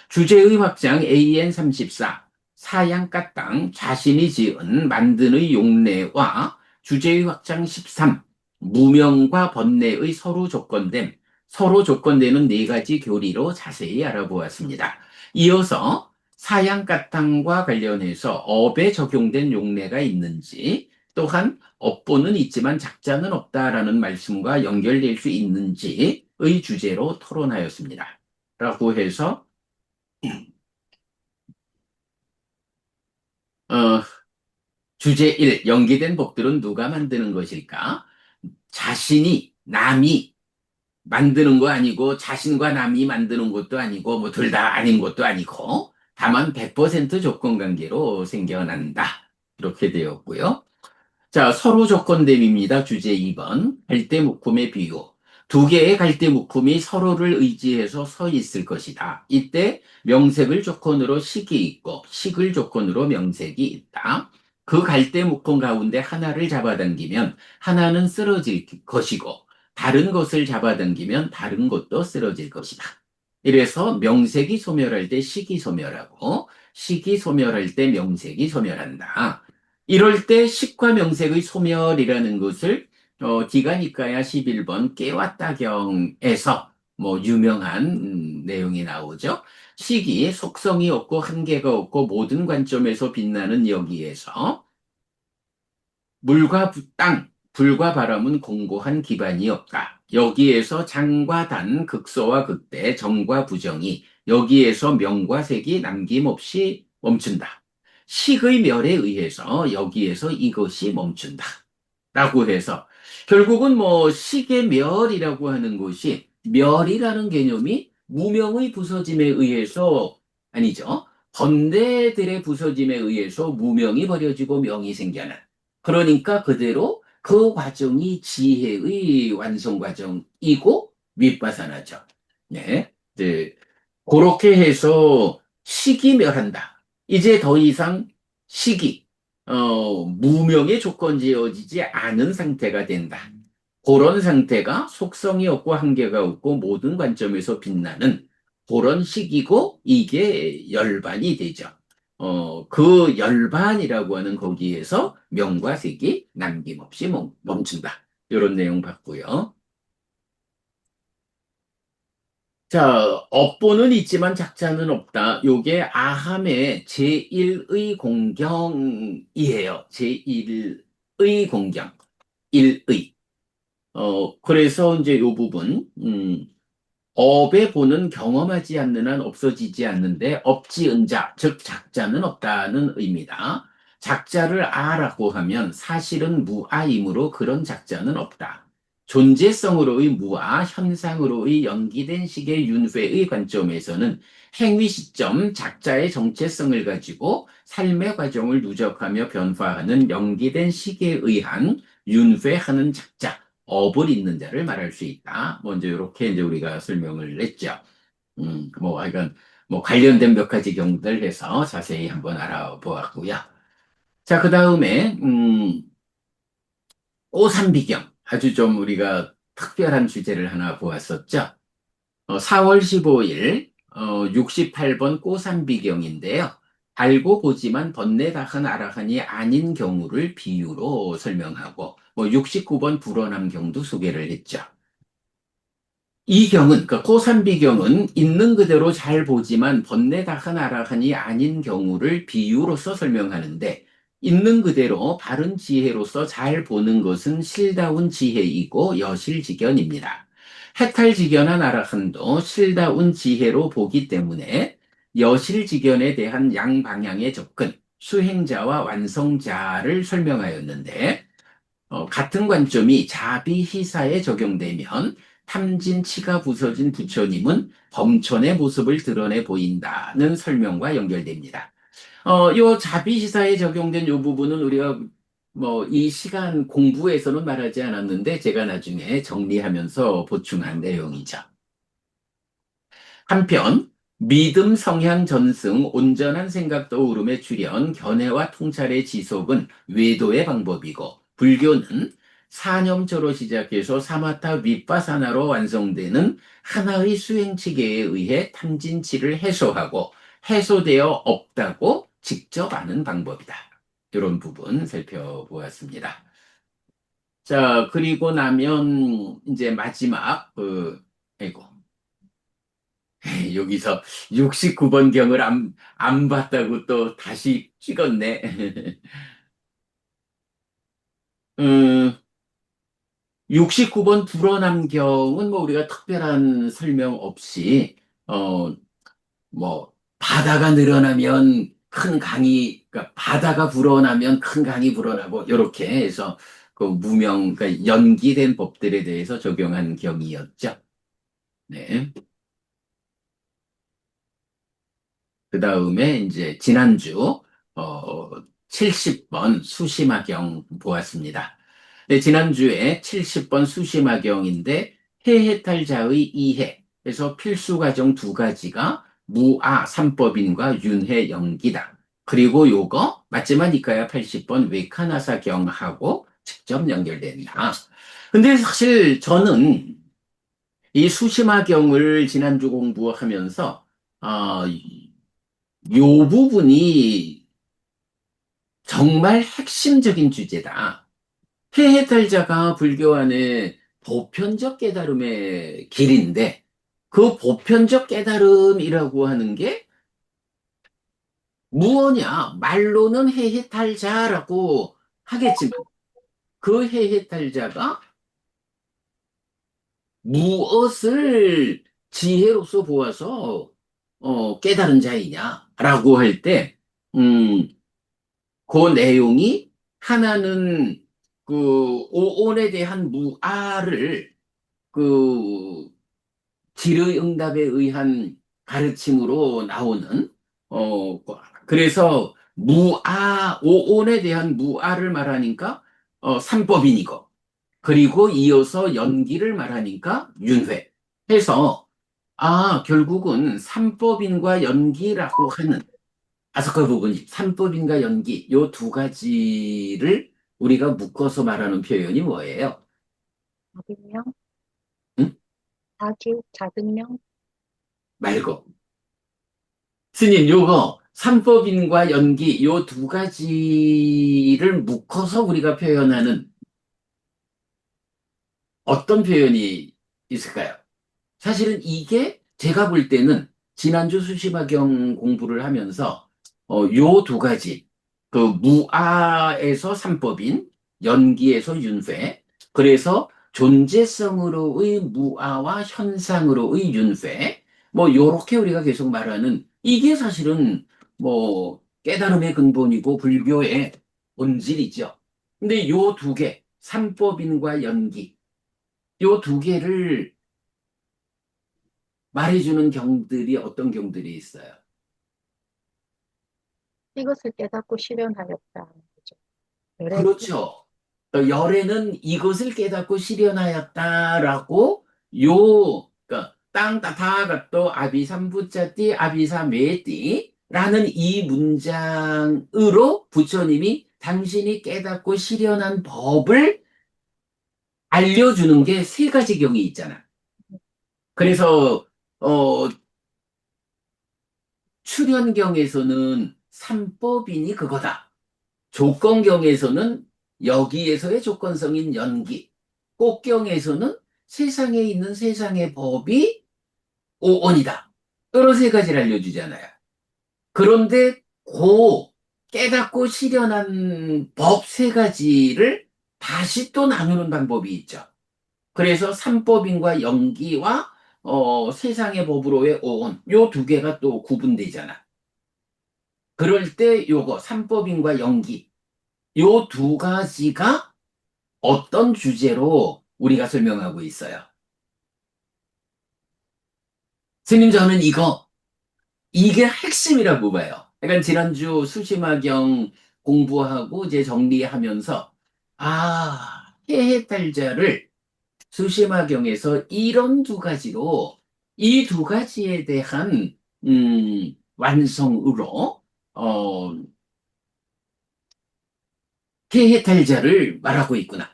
주제의 확장 AN34, 사양가땅 자신이 지은 만든의 용례와 주제의 확장 13, 무명과 번뇌의 서로 조건되는 네 가지 교리로 자세히 알아보았습니다. 이어서 사양가탕과 관련해서 업에 적용된 용례가 있는지, 또한 업보는 있지만 작자는 없다라는 말씀과 연결될 수 있는지의 주제로 토론하였습니다. 라고 해서 어, 주제 1, 연기된 법들은 누가 만드는 것일까? 자신이, 남이 만드는 거 아니고 자신과 남이 만드는 것도 아니고 뭐 둘 다 아닌 것도 아니고 다만 100% 조건 관계로 생겨난다. 이렇게 되었고요. 자, 서로 조건됨입니다. 주제 2번. 갈대묶음의 비유. 두 개의 갈대묶음이 서로를 의지해서 서 있을 것이다. 이때 명색을 조건으로 식이 있고 식을 조건으로 명색이 있다. 그 갈대묶음 가운데 하나를 잡아당기면 하나는 쓰러질 것이고 다른 것을 잡아당기면 다른 것도 쓰러질 것이다. 이래서 명색이 소멸할 때 식이 소멸하고 식이 소멸할 때 명색이 소멸한다. 이럴 때 식과 명색의 소멸이라는 것을 디가니까야 11번 깨왔다경에서 뭐 유명한 내용이 나오죠. 식이 속성이 없고 한계가 없고 모든 관점에서 빛나는 여기에서 물과 땅, 불과 바람은 공고한 기반이 없다. 여기에서 장과 단, 극소와 극대, 정과 부정이 여기에서 명과 색이 남김없이 멈춘다. 식의 멸에 의해서 여기에서 이것이 멈춘다. 라고 해서 결국은 뭐 식의 멸이라고 하는 것이 멸이라는 개념이 무명의 부서짐에 의해서 아니죠. 번뇌들의 부서짐에 의해서 무명이 버려지고 명이 생겨난. 그러니까 그대로 그 과정이 지혜의 완성 과정이고 윗바사나죠. 네. 네. 그렇게 해서 식이 멸한다. 이제 더 이상 식이 무명의 조건지어지지 않은 상태가 된다. 그런 상태가 속성이 없고 한계가 없고 모든 관점에서 빛나는 그런 식이고 이게 열반이 되죠. 그 열반이라고 하는 거기에서 명과 색이 남김없이 멈춘다. 이런 내용 봤고요. 자, 업보는 있지만 작자는 없다. 요게 아함의 제1의 공경이에요. 제1의 공경. 일의. 그래서 이제 요 부분, 업의 보는 경험하지 않는 한 없어지지 않는데 없지은자, 즉 작자는 없다는 의미다. 작자를 아라고 하면 사실은 무아이므로 그런 작자는 없다. 존재성으로의 무아, 현상으로의 연기된 식의 윤회의 관점에서는 행위 시점 작자의 정체성을 가지고 삶의 과정을 누적하며 변화하는 연기된 식에 의한 윤회하는 작자, 업을 잇는 자를 말할 수 있다. 먼저 이렇게 이제 우리가 설명을 했죠. 뭐 하여간 뭐 관련된 몇 가지 경우들 해서 자세히 한번 알아보았고요. 자, 그 다음에 오삼비경 아주 좀 우리가 특별한 주제를 하나 보았었죠. 4월 15일 68번 꼬삼비경인데요. 알고 보지만 번뇌다한 아라한이 아닌 경우를 비유로 설명하고 뭐 69번 불어남경도 소개를 했죠. 이 경은, 그러니까 고산비경은 있는 그대로 잘 보지만 번뇌다한 아라한이 아닌 경우를 비유로서 설명하는데 있는 그대로 바른 지혜로서 잘 보는 것은 실다운 지혜이고 여실직연입니다. 해탈직연한 아라한도 실다운 지혜로 보기 때문에 여실직연에 대한 양방향의 접근, 수행자와 완성자를 설명하였는데 같은 관점이 자비희사에 적용되면 탐진치가 부서진 부처님은 범천의 모습을 드러내 보인다는 설명과 연결됩니다. 요 자비시사에 적용된 요 부분은 우리가 뭐 이 시간 공부에서는 말하지 않았는데 제가 나중에 정리하면서 보충한 내용이죠. 한편 믿음, 성향, 전승, 온전한 생각 떠오름의 출현, 견해와 통찰의 지속은 외도의 방법이고 불교는 사념초로 시작해서 사마타 윗바사나로 완성되는 하나의 수행체계에 의해 탐진치를 해소하고 해소되어 없다고 직접 아는 방법이다. 이런 부분 살펴보았습니다. 자, 그리고 나면 이제 마지막 아이고. 여기서 69번 경을 안 봤다고 또 다시 찍었네. 음, 69번 불어남 경은 뭐 우리가 특별한 설명 없이, 뭐, 바다가 늘어나면 큰 강이, 그러니까 바다가 불어나면 큰 강이 불어나고, 이렇게 해서 그 그러니까 연기된 법들에 대해서 적용한 경이었죠. 네. 그 다음에 이제 지난주 어, 70번 수심화경 보았습니다. 네, 지난주에 70번 수심화경인데 해해탈자의 이해, 그래서 필수 과정 두 가지가 무아 삼법인과 윤회 연기다. 그리고 요거 맞지만 이까야 80번 외카나사경하고 직접 연결된다. 근데 사실 저는 이 수심화경을 지난주 공부하면서 어, 요 부분이 정말 핵심적인 주제다. 해해탈자가 불교 안에 보편적 깨달음의 길인데, 그 보편적 깨달음이라고 하는 게 무엇이냐? 말로는 해해탈자라고 하겠지만, 그 해해탈자가 무엇을 지혜로서 보아서 깨달은 자이냐라고 할 때, 음, 그 내용이 하나는 그 오온에 대한 무아를 그 질의응답에 의한 가르침으로 나오는 그래서 무아 오온에 대한 무아를 말하니까 삼법인이고 그리고 이어서 연기를 말하니까 윤회 해서 결국은 삼법인과 연기라고 하는 아석할 부분이 삼법인과 연기 요 두 가지를 우리가 묶어서 말하는 표현이 뭐예요? 작은명, 응? 작은명, 말고 스님 요거 삼법인과 연기 요 두 가지를 묶어서 우리가 표현하는 어떤 표현이 있을까요? 사실은 이게 제가 볼 때는 지난주 수시화경 공부를 하면서 요 두 가지 그 무아에서 삼법인 연기에서 윤회 그래서 존재성으로의 무아와 현상으로의 윤회 뭐 요렇게 우리가 계속 말하는 이게 사실은 뭐 깨달음의 근본이고 불교의 본질이죠. 근데 요 두 개, 삼법인과 연기 요 두 개를 말해주는 경들이 어떤 경들이 있어요? 이것을 깨닫고 실현하였다. 그죠? 열애, 그렇죠. 열애는 이것을 깨닫고 실현하였다라고 그러니까 땅따타가또 아비삼부짜띠 아비사메띠라는 이 문장으로 부처님이 당신이 깨닫고 실현한 법을 알려주는 게 세 가지 경이 있잖아. 그래서 어, 출현경에서는 삼법인이 그거다. 조건경에서는 여기에서의 조건성인 연기, 꼭경에서는 세상에 있는 세상의 법이 오온이다. 여러 세 가지를 알려주잖아요. 그런데 그 깨닫고 실현한 법 세 가지를 다시 또 나누는 방법이 있죠. 그래서 삼법인과 연기와 세상의 법으로의 오온, 요 두 개가 또 구분되잖아. 그럴 때 요거 삼법인과 연기 요 두 가지가 어떤 주제로 우리가 설명하고 있어요? 스님 저는 이게 핵심이라고 봐요. 그러니까 지난주 수심화경 공부하고 이제 정리하면서 해해탈자를 수심화경에서 이런 두 가지로 이 두 가지에 대한 완성으로 어, 해해탈자를 말하고 있구나.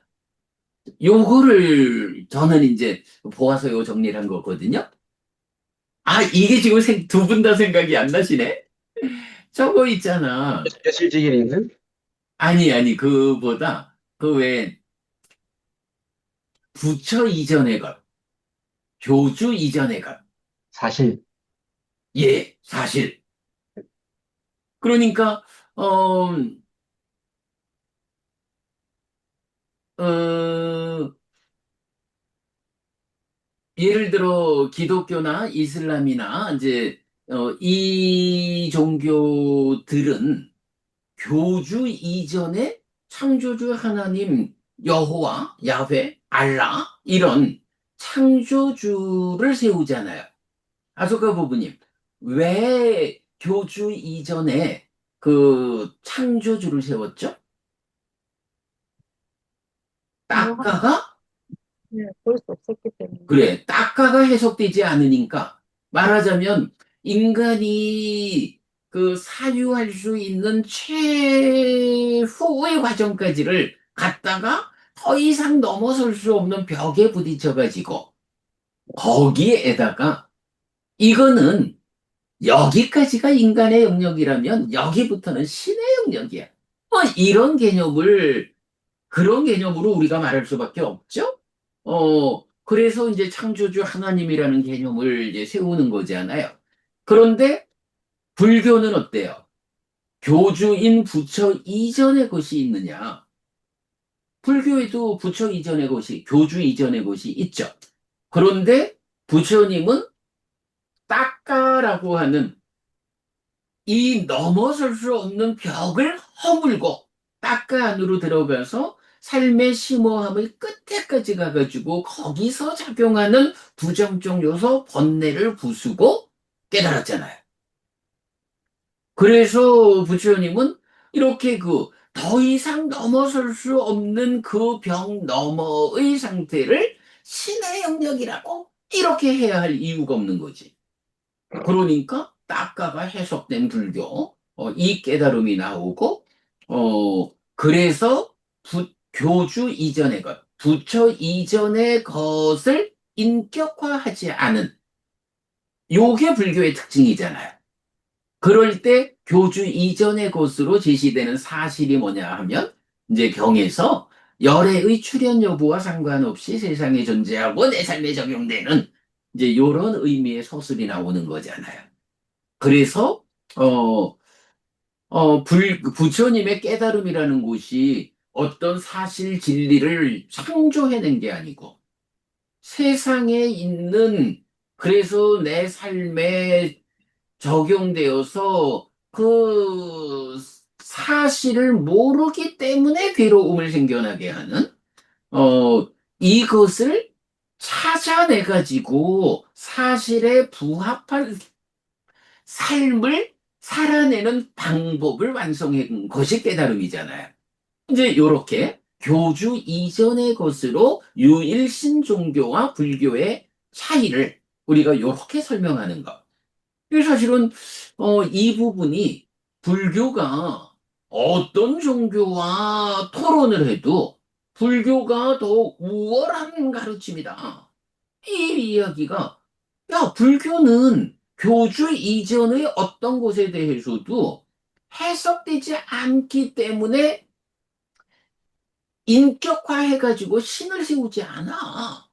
요거를 저는 이제 보아서 요 정리를 한 거거든요. 이게 지금 두 분 다 생각이 안 나시네? 저거 있잖아. 여실직일인가? 아니, 그보다, 그 외에 부처 이전의 것, 교주 이전의 것. 사실. 예, 사실. 그러니까, 어, 어, 예를 들어, 기독교나 이슬람이나, 이제, 이 종교들은 교주 이전에 창조주 하나님, 여호와, 야훼, 알라, 이런 창조주를 세우잖아요. 아소카 부부님, 왜 교주 이전에 그 창조주를 세웠죠? 중요한, 딱가가? 볼 수 없었기 때문에. 그래, 딱가가 해석되지 않으니까 말하자면 인간이 그 사유할 수 있는 최후의 과정까지를 갖다가 더 이상 넘어설 수 없는 벽에 부딪혀가지고 거기에다가 이거는 여기까지가 인간의 영역이라면 여기부터는 신의 영역이야. 이런 개념을 그런 개념으로 우리가 말할 수밖에 없죠. 그래서 이제 창조주 하나님이라는 개념을 이제 세우는 거잖아요. 그런데 불교는 어때요? 교주인 부처 이전의 것이 있느냐? 불교에도 부처 이전의 것이, 교주 이전의 것이 있죠. 그런데 부처님은 딱가라고 하는 이 넘어설 수 없는 벽을 허물고 딱가 안으로 들어가서 삶의 심오함의 끝에까지 가가지고 거기서 작용하는 부정적 요소 번뇌를 부수고 깨달았잖아요. 그래서 부처님은 이렇게 더 이상 넘어설 수 없는 그 벽 너머의 상태를 신의 영역이라고 이렇게 해야 할 이유가 없는 거지. 그러니까 딱가가 해석된 불교, 이 깨달음이 나오고, 그래서 교주 이전의 것, 부처 이전의 것을 인격화하지 않은, 요게 불교의 특징이잖아요. 그럴 때 교주 이전의 것으로 제시되는 사실이 뭐냐 하면, 이제 경에서 열애의 출현 여부와 상관없이 세상에 존재하고 내 삶에 적용되는 이제 요런 의미의 서술이 나오는 거잖아요. 그래서 어, 부처님의 깨달음이라는 곳이 어떤 사실 진리를 창조해낸 게 아니고 세상에 있는 그래서 내 삶에 적용되어서 그 사실을 모르기 때문에 괴로움을 생겨나게 하는 이것을 찾아내가지고 사실에 부합한 삶을 살아내는 방법을 완성한 것이 깨달음이잖아요. 이제 요렇게 교주 이전의 것으로 유일신 종교와 불교의 차이를 우리가 요렇게 설명하는 것. 이 사실은 이 부분이 불교가 어떤 종교와 토론을 해도 불교가 더 우월한 가르침이다. 이 이야기가 불교는 교주 이전의 어떤 것에 대해서도 해석되지 않기 때문에 인격화해가지고 신을 세우지 않아.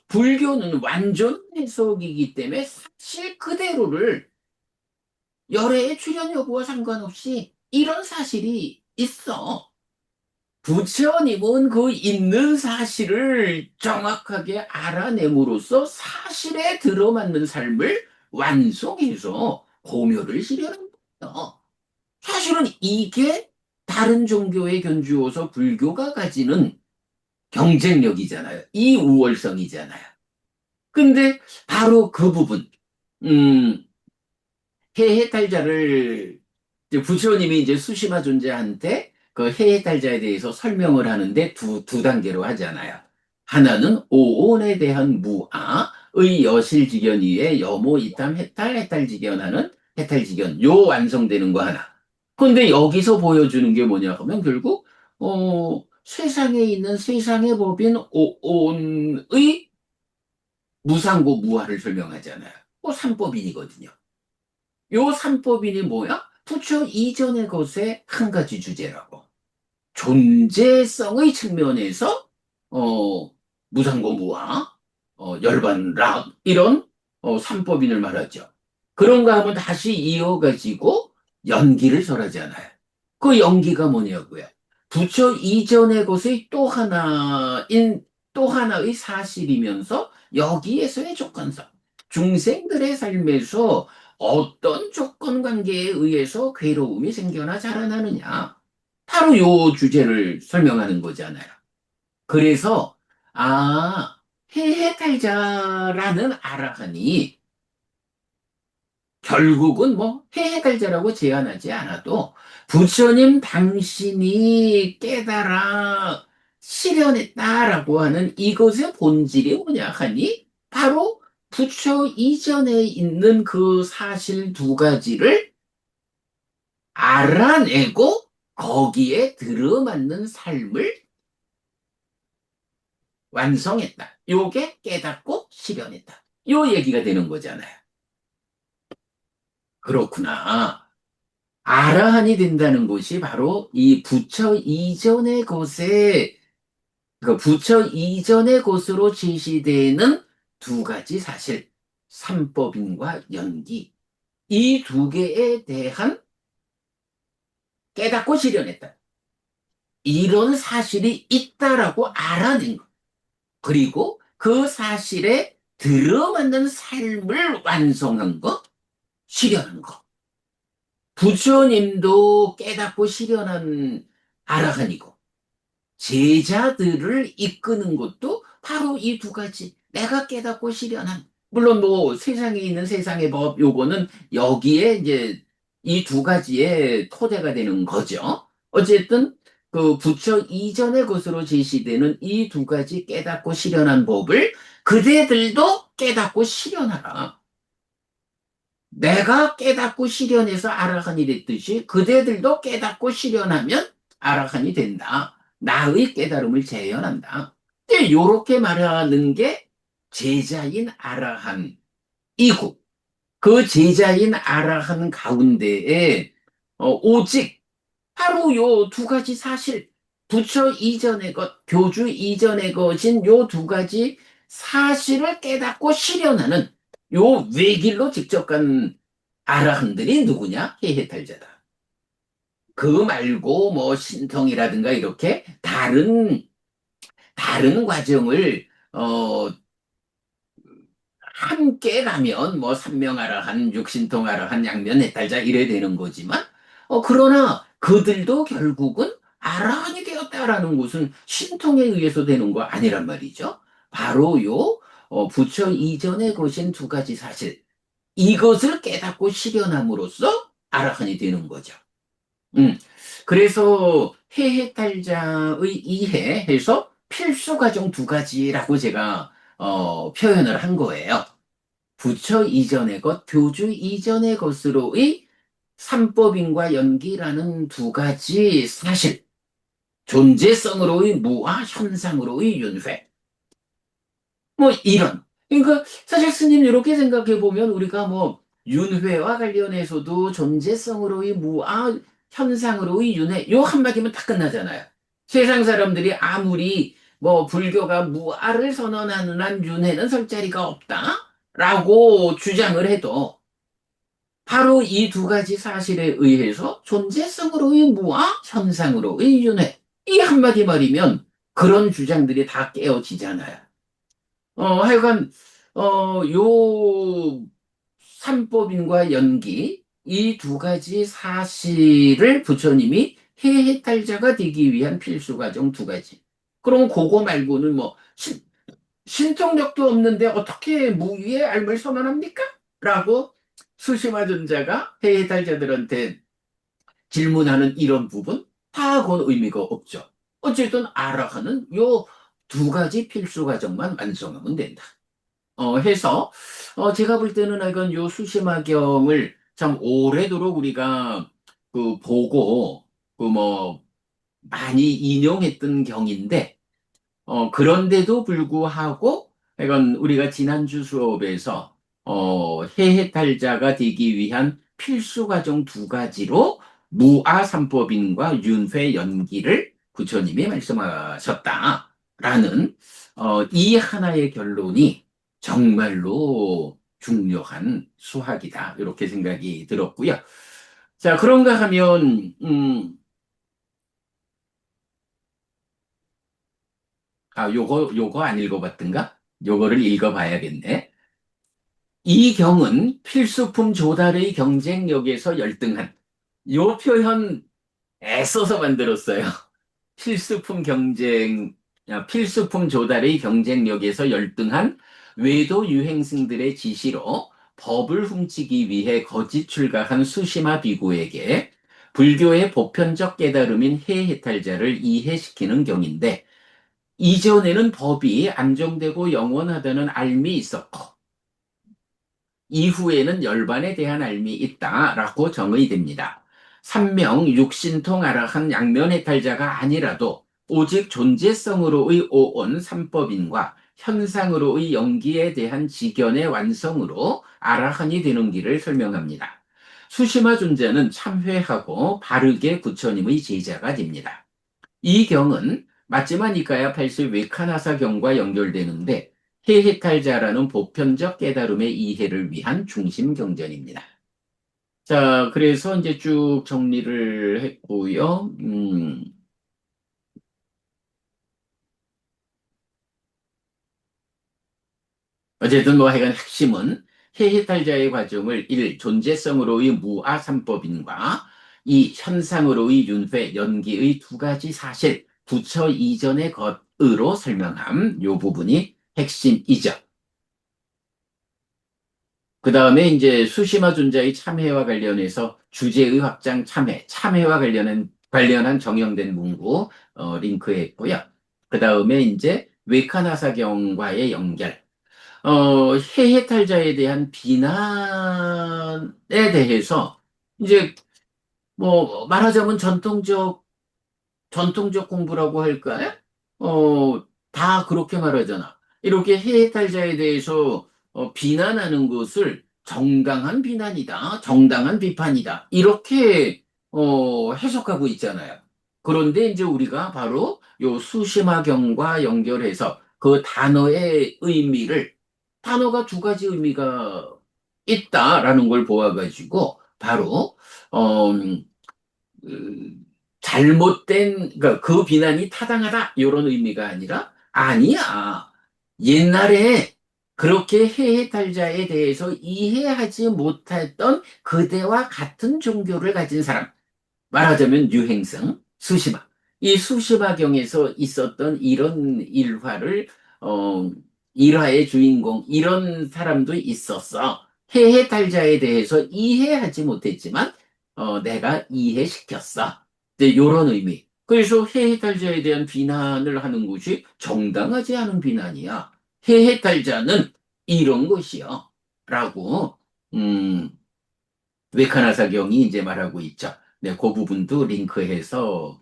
불교는 완전 해석이기 때문에 사실 그대로를 열애의 출현 여부와 상관없이 이런 사실이 있어. 부처님은 그 있는 사실을 정확하게 알아냄으로써 사실에 들어맞는 삶을 완성해서 공효를 실현한 거예요. 사실은 이게 다른 종교에 견주어서 불교가 가지는 경쟁력이잖아요. 이 우월성이잖아요. 근데 바로 그 부분, 음, 해해탈자를 이제 부처님이 이제 수시마 존재한테 그 해해탈자에 대해서 설명을 하는데 두 단계로 하잖아요. 하나는 오온에 대한 무아의 여실직연위에 여모 이탐 해탈직연하는 해탈직연 요 완성되는 거 하나. 근데 여기서 보여주는 게 뭐냐 하면 결국 세상에 있는 세상의 법인 오온의 무상고 무아를 설명하잖아요. 삼법인이거든요. 요 삼법인이 뭐야? 부처 이전의 것의 한 가지 주제라고. 존재성의 측면에서 무상고무와 열반락 이런 삼법인을 말하죠. 그런가 하면 다시 이어가지고 연기를 설하잖아요. 그 연기가 뭐냐고요? 부처 이전의 것의 또 하나의 사실이면서 여기에서의 조건성. 중생들의 삶에서 어떤 조건 관계에 의해서 괴로움이 생겨나 자라나느냐. 바로 요 주제를 설명하는 거잖아요. 그래서, 해해탈자라는 아라한이 결국은 뭐 해해탈자라고 제안하지 않아도 부처님 당신이 깨달아 실현했다라고 하는 이것의 본질이 뭐냐 하니 바로 부처 이전에 있는 그 사실 두 가지를 알아내고 거기에 들어맞는 삶을 완성했다. 요게 깨닫고 실현했다. 요 얘기가 되는 거잖아요. 그렇구나. 아라한이 된다는 것이 바로 이 부처 이전의 것에, 그 부처 이전의 것으로 제시되는 두 가지 사실, 삼법인과 연기, 이 두 개에 대한 깨닫고 실현했다. 이런 사실이 있다라고 알아낸 것. 그리고 그 사실에 들어맞는 삶을 완성한 것, 실현한 것. 부처님도 깨닫고 실현한 아라한이고, 제자들을 이끄는 것도 바로 이 두 가지. 내가 깨닫고 실현한. 물론 뭐 세상에 있는 세상의 법, 요거는 여기에 이제 이 두 가지의 토대가 되는 거죠. 어쨌든 그 부처 이전의 것으로 제시되는 이 두 가지 깨닫고 실현한 법을 그대들도 깨닫고 실현하라. 내가 깨닫고 실현해서 아라한이 됐듯이 그대들도 깨닫고 실현하면 아라한이 된다. 나의 깨달음을 재현한다. 이렇게 말하는 게 제자인 아라한이고 그 제자인 아라한 가운데에 오직 바로 요 두 가지 사실 부처 이전의 것, 교주 이전의 것인 요 두 가지 사실을 깨닫고 실현하는 요 외길로 직접 간 아라한들이 누구냐? 해해탈자다. 그 말고 뭐 신통이라든가 이렇게 다른 과정을 함께 가면 뭐 삼명아라한, 육신통아라한, 양면해탈자 이래 되는 거지만 그러나 그들도 결국은 아라한이 되었다라는 것은 신통에 의해서 되는 거 아니란 말이죠. 바로 요 부처 이전의 것인 두 가지 사실 이것을 깨닫고 실현함으로써 아라한이 되는 거죠. 음. 그래서 해해탈자의 이해해서 필수 과정 두 가지라고 제가 표현을 한 거예요. 부처 이전의 것, 교주 이전의 것으로의 삼법인과 연기라는 두 가지 사실, 존재성으로의 무아, 현상으로의 윤회. 뭐 이런. 그러니까 사실 스님 이렇게 생각해 보면 우리가 뭐 윤회와 관련해서도 존재성으로의 무아, 현상으로의 윤회 요 한마디면 다 끝나잖아요. 세상 사람들이 아무리 뭐 불교가 무아를 선언하는 한 윤회는 설 자리가 없다라고 주장을 해도 바로 이 두 가지 사실에 의해서 존재성으로의 무아, 현상으로의 윤회 이 한마디 말이면 그런 주장들이 다 깨어지잖아요. 하여간, 요 삼법인과 연기, 이 두 가지 사실을 부처님이 해해탈자가 되기 위한 필수 과정 두 가지. 그럼 그거 말고는 뭐, 신통력도 없는데 어떻게 무위의 삶을 선언합니까? 라고 수시마 존자가 해달자들한테 질문하는 이런 부분 다하고는 의미가 없죠. 어쨌든 아라한은 요 두 가지 필수 과정만 완성하면 된다. 해서 제가 볼 때는 이건 요 수시마경을 참 오래도록 우리가 보고 뭐 많이 인용했던 경인데 그런데도 불구하고, 이건 우리가 지난주 수업에서, 해해탈자가 되기 위한 필수 과정 두 가지로 무아삼법인과 윤회 연기를 부처님이 말씀하셨다라는, 이 하나의 결론이 정말로 중요한 수학이다. 이렇게 생각이 들었고요. 자, 그런가 하면, 요거 안 읽어봤던가? 요거를 읽어봐야겠네. 이 경은 필수품 조달의 경쟁력에서 열등한, 요 표현 애써서 만들었어요. 필수품 경쟁, 필수품 조달의 경쟁력에서 열등한 외도 유행승들의 지시로 법을 훔치기 위해 거짓 출가한 수시마 비구에게 불교의 보편적 깨달음인 해해탈자를 이해시키는 경인데, 이전에는 법이 안정되고 영원하다는 앓미 있었고, 이후에는 열반에 대한 앓미 있다라고 정의됩니다. 삼명 육신통 아라한 양면해탈자가 아니라도 오직 존재성으로의 오온 삼법인과 현상으로의 영기에 대한 지견의 완성으로 아라한이 되는 길을 설명합니다. 수시마 존재는 참회하고 바르게 부처님의 제자가 됩니다. 이 경은 마지막 니까야 80 외카나사 경과 연결되는데 해해탈자라는 보편적 깨달음의 이해를 위한 중심 경전입니다. 자, 그래서 이제 쭉 정리를 했고요. 어쨌든 뭐 하여간 핵심은 해해탈자의 과정을 1. 존재성으로의 무아삼법인과 2. 현상으로의 윤회, 연기의 두 가지 사실, 부처 이전의 것으로 설명함. 요 부분이 핵심이죠. 그 다음에 이제 수시마 존자의 참회와 관련해서 주제의 확장 참회와 관련한 정형된 문구, 링크했고요. 그 다음에 이제 외카나사경과의 연결, 해해탈자에 대한 비난에 대해서 이제 뭐 말하자면 전통적 공부라고 할까요? 다 그렇게 말하잖아. 이렇게 해해탈자에 대해서 비난하는 것을 정당한 비난이다, 정당한 비판이다. 이렇게 해석하고 있잖아요. 그런데 이제 우리가 바로 요 수심화경과 연결해서 그 단어의 의미를, 단어가 두 가지 의미가 있다라는 걸 보아가지고 바로 어, 그 잘못된, 그러니까 그 비난이 타당하다 이런 의미가 아니라, 아니야, 옛날에 그렇게 해해탈자에 대해서 이해하지 못했던 그대와 같은 종교를 가진 사람, 말하자면 유행성, 수시마. 이 수시마경에서 있었던 이런 일화를, 어, 일화의 주인공, 이런 사람도 있었어. 해해탈자에 대해서 이해하지 못했지만, 내가 이해시켰어. 이제 요런 의미. 그래서 해해탈자에 대한 비난을 하는 것이 정당하지 않은 비난이야. 해해탈자는 이런 것이요. 라고, 음, 외카나사경이 이제 말하고 있죠. 네, 그 부분도 링크해서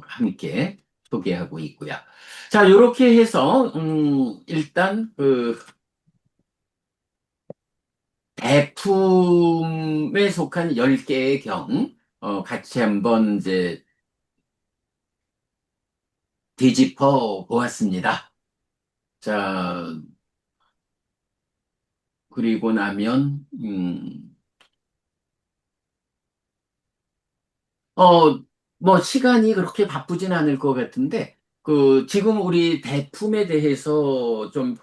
함께 소개하고 있고요. 자, 이렇게 해서 일단 그 대품에 속한 10개의 경 같이 한번 이제 뒤집어 보았습니다. 자, 그리고 나면 어, 뭐, 시간이 그렇게 바쁘진 않을 것 같은데, 지금 우리 대품에 대해서 좀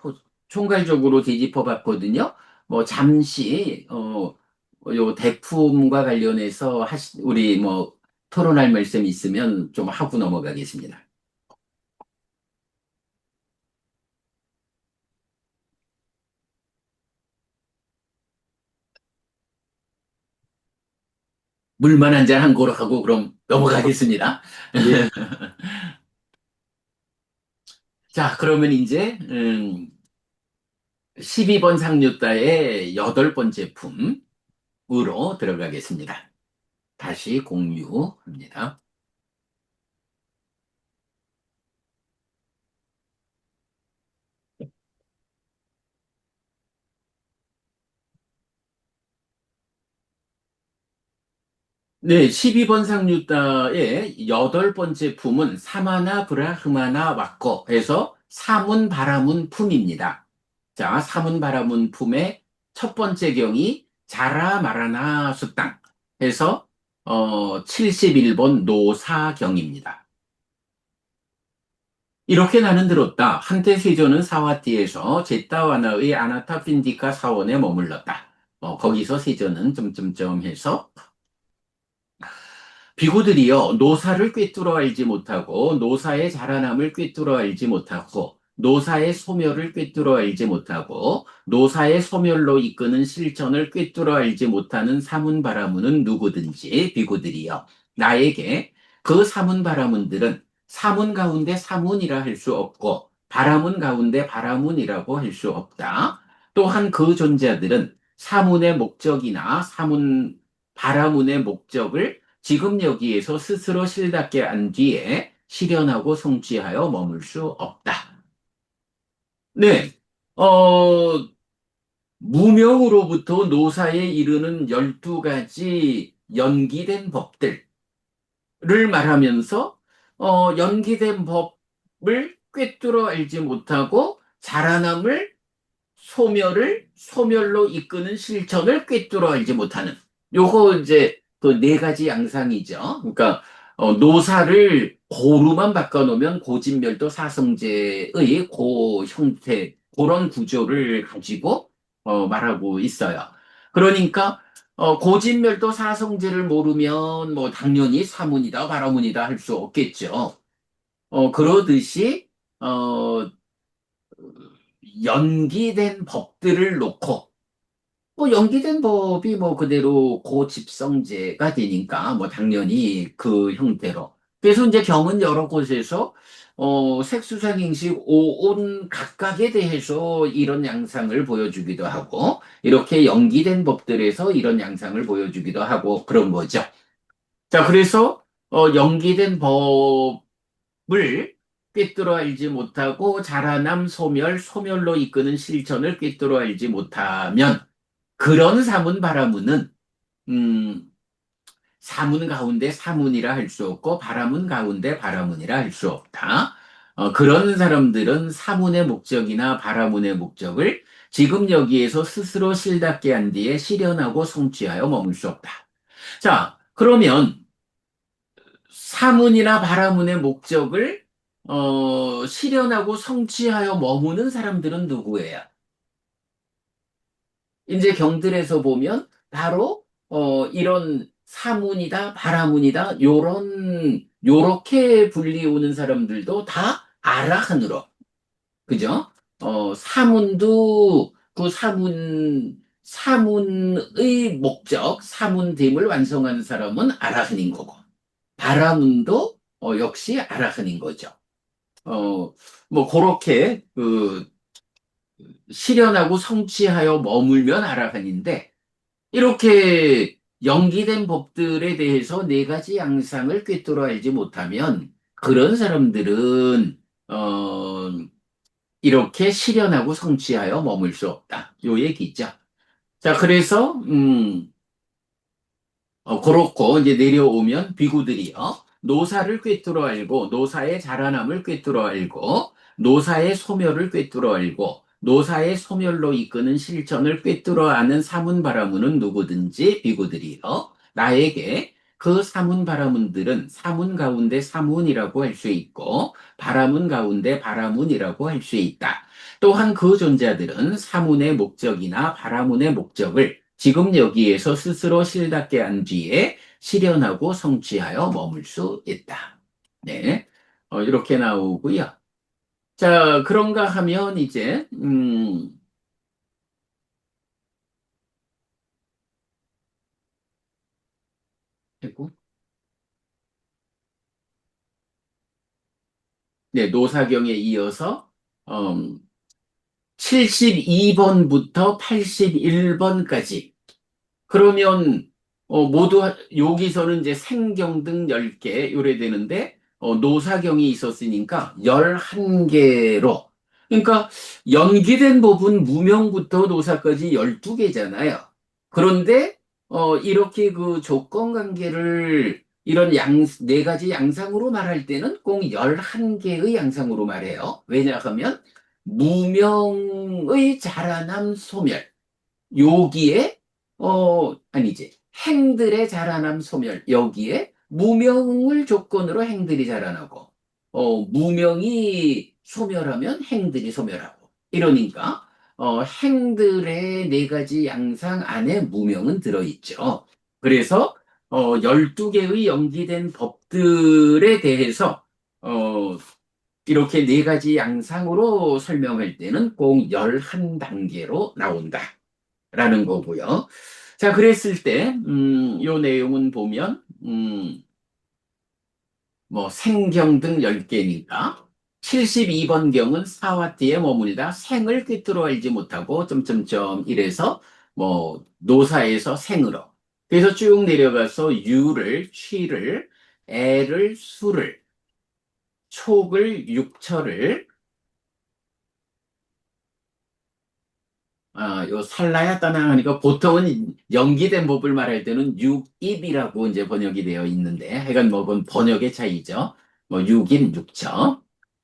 총괄적으로 뒤집어 봤거든요. 뭐, 잠시, 요 대품과 관련해서 우리 뭐, 토론할 말씀 있으면 좀 하고 넘어가겠습니다. 물만 한 잔 한 고로 하고 그럼 넘어가겠습니다. 예. 자, 그러면 이제 12번 상류따의 여덟 번째 품으로 들어가겠습니다. 다시 공유합니다. 네, 12번 상류따의 여덟 번째 품은 사마나 브라흐마나 왁거 해서 사문 바라문 품입니다. 자, 사문 바라문 품의 첫 번째 경이 자라 마라나 수땅 해서 71번 노사경입니다. 이렇게 나는 들었다. 한때 세조는 사와띠에서 제타와나의 아나타핀디카 사원에 머물렀다. 거기서 세조는 점점점 해서 비구들이여 노사를 꿰뚫어 알지 못하고 노사의 자라남을 꿰뚫어 알지 못하고 노사의 소멸을 꿰뚫어 알지 못하고 노사의 소멸로 이끄는 실천을 꿰뚫어 알지 못하는 사문바라문은 누구든지 비구들이여 나에게 그 사문바라문들은 사문 가운데 사문이라 할 수 없고 바라문 가운데 바라문이라고 할 수 없다. 또한 그 존재들은 사문의 목적이나 사문 바라문의 목적을 지금 여기에서 스스로 실답게 안 뒤에 실현하고 성취하여 머물 수 없다. 네, 어, 무명으로부터 노사에 이르는 12가지 연기된 법들을 말하면서, 연기된 법을 꿰뚫어 알지 못하고 자라남을 소멸로 이끄는 실천을 꿰뚫어 알지 못하는 요거 이제 그 네 가지 양상이죠. 그러니까 노사를 고루만 바꿔놓으면 고진멸도 사성제의 고 형태 그런 구조를 가지고 말하고 있어요. 그러니까 고진멸도 사성제를 모르면 뭐 당연히 사문이다 바라문이다 할 수 없겠죠. 그러듯이 어, 연기된 법들을 놓고 뭐 연기된 법이 뭐 그대로 고집성제가 되니까 뭐 당연히 그 형태로 그래서 이제 경은 여러 곳에서 색수상행식 오온 각각에 대해서 이런 양상을 보여주기도 하고 이렇게 연기된 법들에서 이런 양상을 보여주기도 하고 그런 거죠. 자, 그래서 연기된 법을 꿰뚫어 알지 못하고 자라남 소멸로 이끄는 실천을 꿰뚫어 알지 못하면 그런 사문 바라문은 음, 사문 가운데 사문이라 할 수 없고 바라문 가운데 바라문이라 할 수 없다. 그런 사람들은 사문의 목적이나 바라문의 목적을 지금 여기에서 스스로 실답게 한 뒤에 실현하고 성취하여 머물 수 없다. 자, 그러면 사문이나 바라문의 목적을 실현하고 성취하여 머무는 사람들은 누구예요? 이제 경들에서 보면 바로 이런 사문이다, 바라문이다, 요렇게 불리우는 사람들도 다 아라한으로, 그죠? 사문도 그 사문의 목적, 사문됨을 완성하는 사람은 아라한인 거고, 바라문도 역시 아라한인 거죠. 뭐 그렇게 그 실현하고 성취하여 머물면 아라한인데 이렇게 연기된 법들에 대해서 네 가지 양상을 꿰뚫어 알지 못하면 그런 사람들은 이렇게 실현하고 성취하여 머물 수 없다. 요 얘기죠. 자, 그래서 그렇고 이제 내려오면 비구들이요. 노사를 꿰뚫어 알고 노사의 자라남을 꿰뚫어 알고 노사의 소멸을 꿰뚫어 알고 노사의 소멸로 이끄는 실천을 꿰뚫어 아는 사문바라문은 누구든지 비구들이요. 나에게 그 사문바라문들은 사문 가운데 사문이라고 할 수 있고 바라문 가운데 바라문이라고 할 수 있다. 또한 그 존재들은 사문의 목적이나 바라문의 목적을 지금 여기에서 스스로 실답게 한 뒤에 실현하고 성취하여 머물 수 있다. 네. 이렇게 나오고요. 자, 그런가 하면 이제, 했고, 네, 노사경에 이어서, 72번부터 81번까지. 그러면 모두 여기서는 이제 생경등 10개 요래되는데 노사경이 있었으니까 11개로, 그러니까 연기된 법은 무명부터 노사까지 12개잖아요. 그런데 이렇게 그 조건 관계를 이런 네 가지 양상으로 말할 때는 꼭 11개의 양상으로 말해요. 왜냐하면 무명의 자라남 소멸, 여기에 아니지, 행들의 자라남 소멸, 여기에 무명을 조건으로 행들이 자라나고 무명이 소멸하면 행들이 소멸하고, 이러니까 행들의 네 가지 양상 안에 무명은 들어있죠. 그래서 12개의 연기된 법들에 대해서 어, 이렇게 네 가지 양상으로 설명할 때는 꼭 11단계로 나온다 라는 거고요. 자, 그랬을 때, 요 내용은 보면, 뭐, 생경 등 10개니까, 72번 경은 사와띠에 머물다 생을 꿰뚫어 알지 못하고, 점점점 이래서, 뭐, 노사에서 생으로. 그래서 쭉 내려가서 유를, 취를, 애를, 수를, 촉을, 육철을, 요 살라야 따나하니까 보통은 연기된 법을 말할 때는 육입이라고 이제 번역이 되어 있는데, 하여간 뭐 그건 번역의 차이죠. 뭐 육입, 육처.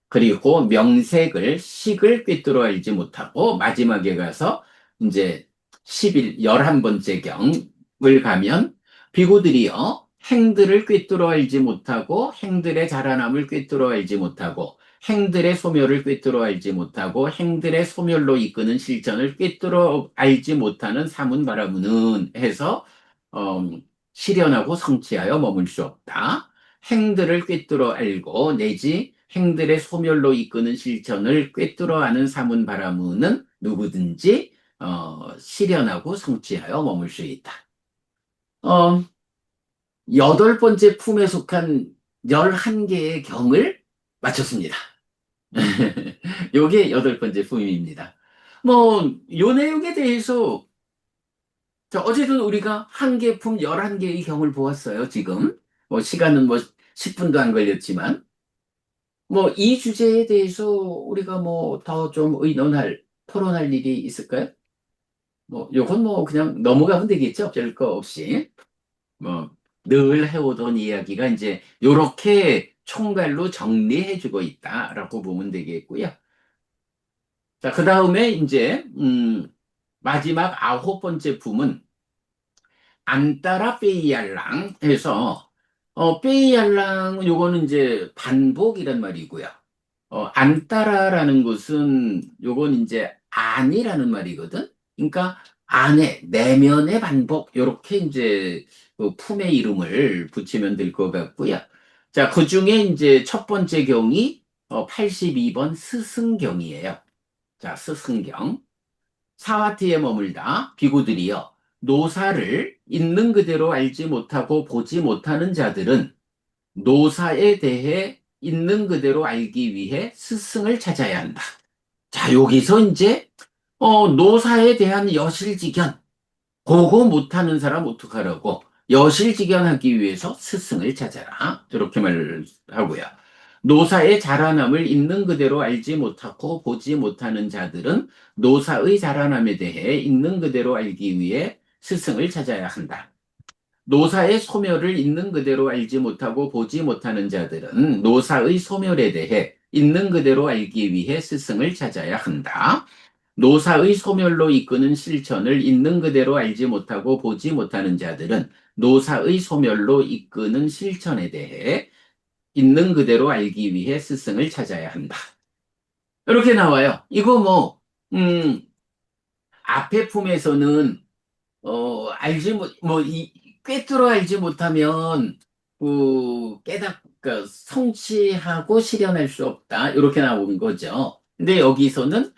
그리고 명색을, 식을 꿰뚫어 알지 못하고, 마지막에 가서 이제 11번째 경을 가면, 비구들이여 행들을 꿰뚫어 알지 못하고, 행들의 자라남을 꿰뚫어 알지 못하고, 행들의 소멸을 꿰뚫어 알지 못하고, 행들의 소멸로 이끄는 실천을 꿰뚫어 알지 못하는 사문 바라무는 해서 어, 실현하고 성취하여 머물 수 없다. 행들을 꿰뚫어 알고 내지 행들의 소멸로 이끄는 실천을 꿰뚫어 아는 사문 바라무는 누구든지 실현하고 성취하여 머물 수 있다. 어, 8번째 품에 속한 11개의 경을 마쳤습니다. 요게 8번째 품입니다. 뭐, 요 내용에 대해서, 자, 어제도 우리가 한 개 품 11개의 경을 보았어요, 지금. 뭐, 시간은 뭐, 10분도 안 걸렸지만. 뭐, 이 주제에 대해서 우리가 뭐, 더 좀 토론할 일이 있을까요? 뭐, 요건 뭐, 그냥 넘어가면 되겠죠? 별 거 없이. 뭐, 늘 해오던 이야기가 이제, 요렇게 총괄로 정리해주고 있다라고 보면 되겠고요. 자, 그 다음에 이제, 마지막 9번째 품은 안따라 빼이알랑 해서, 빼이알랑 요거는 이제 반복이란 말이고요. 안따라라는 것은 요건 이제 아니라는 말이거든. 그러니까 안에, 내면의 반복, 요렇게 이제 그 품의 이름을 붙이면 될 것 같고요. 자, 그 중에 이제 첫 번째 경이 82번 스승경이에요. 자, 스승경. 사와티에 머물다 비구들이여 노사를 있는 그대로 알지 못하고 보지 못하는 자들은 노사에 대해 있는 그대로 알기 위해 스승을 찾아야 한다. 자, 여기서 이제 노사에 대한 여실직연, 그거 못하는 사람 어떡하라고? 여실직연하기 위해서 스승을 찾아라. 이렇게 말하고요. 노사의 자라남을 있는 그대로 알지 못하고 보지 못하는 자들은 노사의 자라남에 대해 있는 그대로 알기 위해 스승을 찾아야 한다. 노사의 소멸을 있는 그대로 알지 못하고 보지 못하는 자들은 노사의 소멸에 대해 있는 그대로 알기 위해 스승을 찾아야 한다. 노사의 소멸로 이끄는 실천을 있는 그대로 알지 못하고 보지 못하는 자들은 노사의 소멸로 이끄는 실천에 대해 있는 그대로 알기 위해 스승을 찾아야 한다. 이렇게 나와요. 이거 뭐, 앞에 품에서는 꿰뚫어 알지 못하면, 그러니까 성취하고 실현할 수 없다. 이렇게 나온 거죠. 근데 여기서는,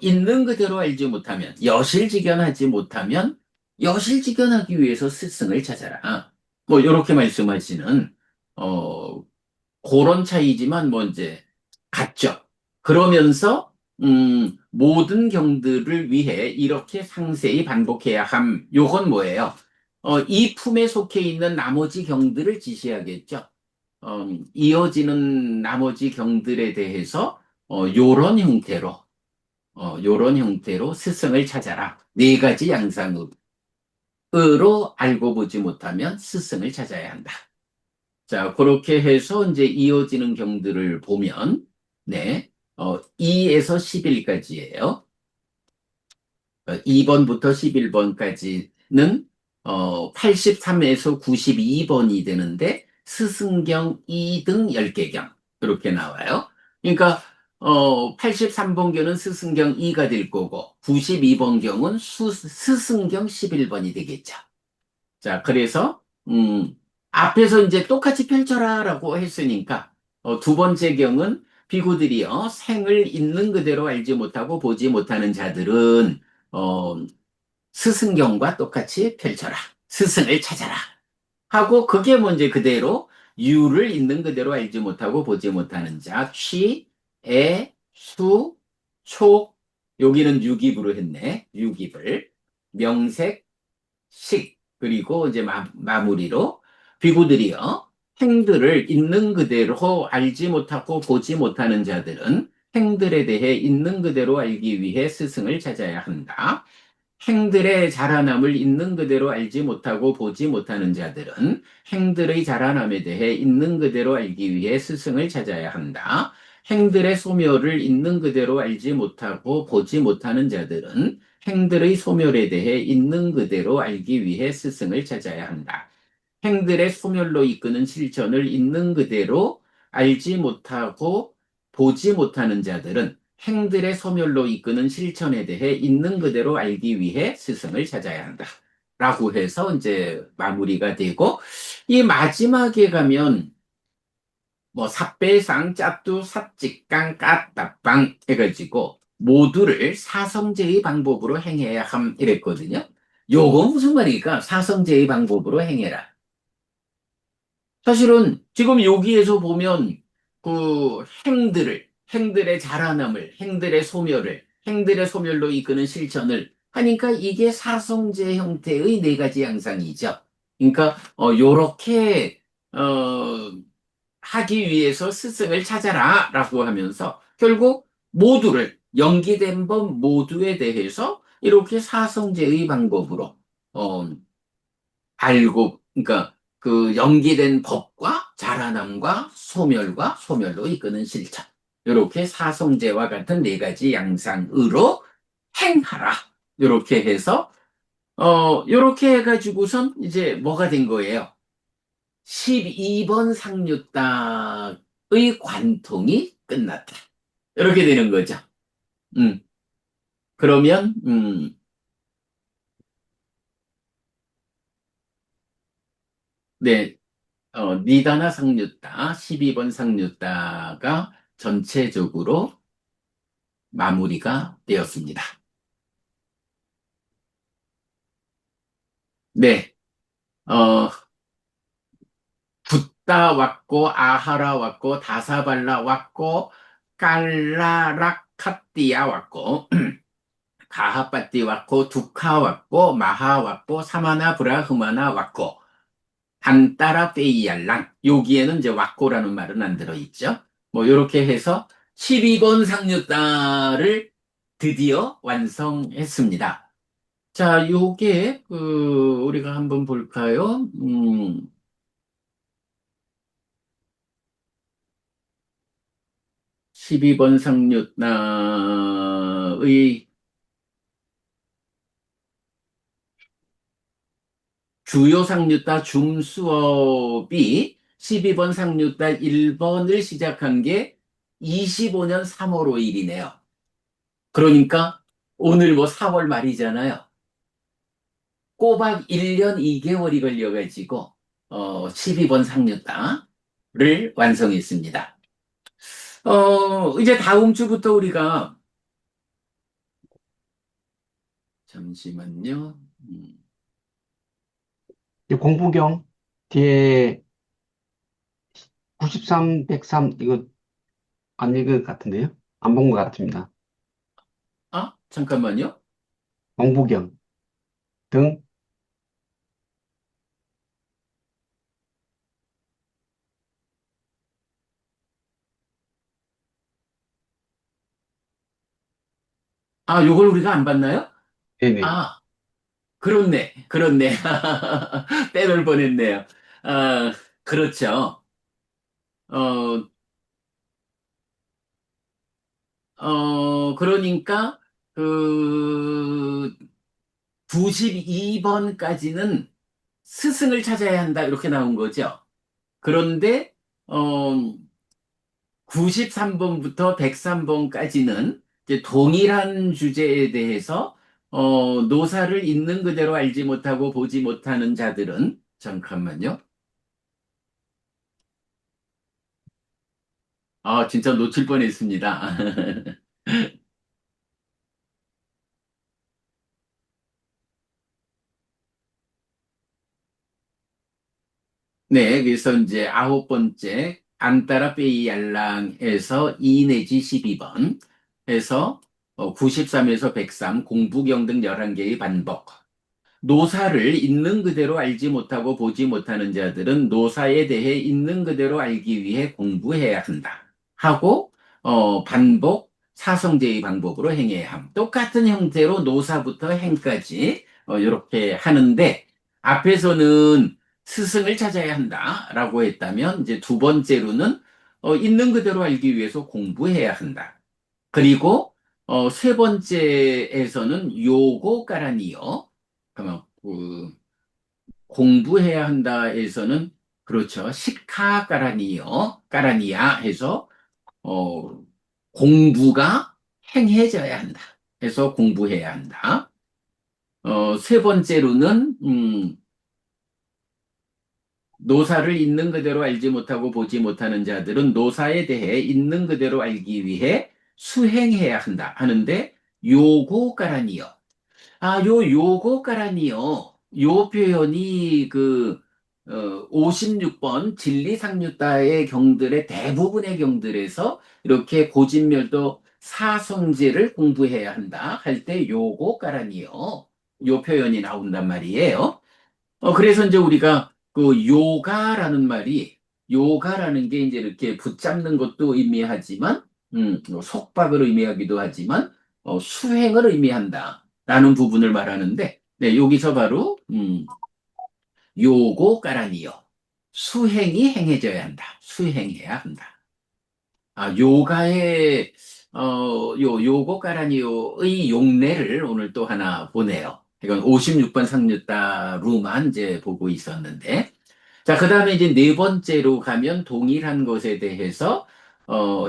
있는 그대로 알지 못하면, 여실직연하지 못하면, 여실직연하기 위해서 스승을 찾아라. 뭐, 요렇게 말씀하시는, 어, 그런 차이지만, 뭐, 이제, 같죠. 그러면서, 모든 경들을 위해 이렇게 상세히 반복해야 함. 요건 뭐예요? 이 품에 속해 있는 나머지 경들을 지시하겠죠. 이어지는 나머지 경들에 대해서, 요런 형태로 스승을 찾아라. 네 가지 양상으로 알고 보지 못하면 스승을 찾아야 한다. 자, 그렇게 해서 이제 이어지는 경들을 보면, 네, 2에서 11까지예요. 2번부터 11번까지는 83에서 92번이 되는데 스승경 2등 10개경 그렇게 나와요. 그러니까 83번경은 스승경 2가 될 거고 92번경은 스승경 11번이 되겠죠. 자, 그래서 앞에서 이제 똑같이 펼쳐라라고 했으니까 두 번째 경은 비구들이요 생을 있는 그대로 알지 못하고 보지 못하는 자들은 어, 스승경과 똑같이 펼쳐라. 스승을 찾아라. 하고 그게 문제 그대로 유를 있는 그대로 알지 못하고 보지 못하는 자, 취, 애, 수, 촉, 여기는 유깁으로 했네. 유깁을. 명색, 식, 그리고 이제 마무리로 비구들이요. 행들을 있는 그대로 알지 못하고 보지 못하는 자들은 행들에 대해 있는 그대로 알기 위해 스승을 찾아야 한다. 행들의 자라남을 있는 그대로 알지 못하고 보지 못하는 자들은 행들의 자라남에 대해 있는 그대로 알기 위해 스승을 찾아야 한다. 행들의 소멸을 있는 그대로 알지 못하고 보지 못하는 자들은 행들의 소멸에 대해 있는 그대로 알기 위해 스승을 찾아야 한다. 행들의 소멸로 이끄는 실천을 있는 그대로 알지 못하고 보지 못하는 자들은 행들의 소멸로 이끄는 실천에 대해 있는 그대로 알기 위해 스승을 찾아야 한다. 라고 해서 이제 마무리가 되고, 이 마지막에 가면, 뭐, 삽배상, 짭두, 삽직강, 까따빵 해가지고, 모두를 사성제의 방법으로 행해야 함, 이랬거든요. 요거 무슨 말이니까? 사성제의 방법으로 행해라. 사실은 지금 여기에서 보면 그 행들의 자라남을, 행들의 소멸로 이끄는 실천을 하니까 이게 사성제 형태의 네 가지 양상이죠. 그러니까 요렇게 하기 위해서 스승을 찾아라라고 하면서 결국 모두를 연기된 법 모두에 대해서 이렇게 사성제의 방법으로 어, 알고, 그러니까 그 연기된 법과 자라남과 소멸과 소멸로 이끄는 실천. 이렇게 사성제와 같은 네 가지 양상으로 행하라. 이렇게 해서, 이렇게 해가지고선 이제 뭐가 된 거예요? 12번 상류딱의 관통이 끝났다. 이렇게 되는 거죠. 음, 그러면, 네, 니다나 상류따, 12번 상류따가 전체적으로 마무리가 되었습니다. 네, 어, 붓다 왔고, 아하라 왔고, 다사발라 왔고, 깔라라카띠아 왔고, 가하빠띠 왔고, 두카 왔고, 마하 왔고, 사마나 브라흐마나 왔고, 단따라 페이알랑 여기에는 이제 왁고라는 말은 안 들어있죠. 뭐 이렇게 해서 12번 상류따를 드디어 완성했습니다. 자, 요게 우리가 한번 볼까요? 12번 상류따의 주요 상류따 줌수업이 12번 상류따 1번을 시작한 게 25년 3월 5일이네요. 그러니까 오늘 뭐 4월 말이잖아요. 꼬박 1년 2개월이 걸려가지고 12번 상류따를 완성했습니다. 이제 다음 주부터 우리가 잠시만요. 이 공부경, 뒤에 93, 103, 이거 안 읽은 것 같은데요? 안 본 것 같습니다. 아, 잠깐만요. 공부경 등, 아, 요걸 우리가 안 봤나요? 네네. 아, 그렇네. 그렇네. 빼놓을 뻔했네요. 아, 그렇죠. 어, 그러니까, 그, 92번까지는 스승을 찾아야 한다. 이렇게 나온 거죠. 그런데, 어, 93번부터 103번까지는 이제 동일한 주제에 대해서, 노사를 있는 그대로 알지 못하고 보지 못하는 자들은, 잠깐만요. 아, 진짜 놓칠 뻔했습니다. 네, 그래서 이제 아홉 번째 안따라 빼이 알랑에서 2 내지 12번 해서 93에서 103 공부경 등 11개의 반복. 노사를 있는 그대로 알지 못하고 보지 못하는 자들은 노사에 대해 있는 그대로 알기 위해 공부해야 한다. 하고 반복 사성제의 방법으로 행해야 함. 똑같은 형태로 노사부터 행까지 이렇게 하는데 앞에서는 스승을 찾아야 한다라고 했다면 이제 두 번째로는 있는 그대로 알기 위해서 공부해야 한다. 그리고 세 번째에서는 요거 까라니요. 그러면 공부해야 한다에서는 그렇죠. 시카 까라니요. 까라니야 해서 어, 공부가 행해져야 한다. 해서 공부해야 한다. 세 번째로는 노사를 있는 그대로 알지 못하고 보지 못하는 자들은 노사에 대해 있는 그대로 알기 위해 수행해야 한다 하는데 요고가라니요. 아, 요고가라니요. 요 표현이 56번 진리상류다의 경들의 대부분의 경들에서 이렇게 고진멸도 사성제를 공부해야 한다 할 때 요고가라니요. 요 표현이 나온단 말이에요. 그래서 이제 우리가 요가라는 게 이제 이렇게 붙잡는 것도 의미하지만, 속박을 의미하기도 하지만, 수행을 의미한다. 라는 부분을 말하는데, 네, 여기서 바로, 요고 까라니요. 수행이 행해져야 한다. 수행해야 한다. 아, 요고 까라니요의 용례를 오늘 또 하나 보네요. 이건 56번 상류다루만 이제 보고 있었는데, 자, 그 다음에 이제 네 번째로 가면 동일한 것에 대해서,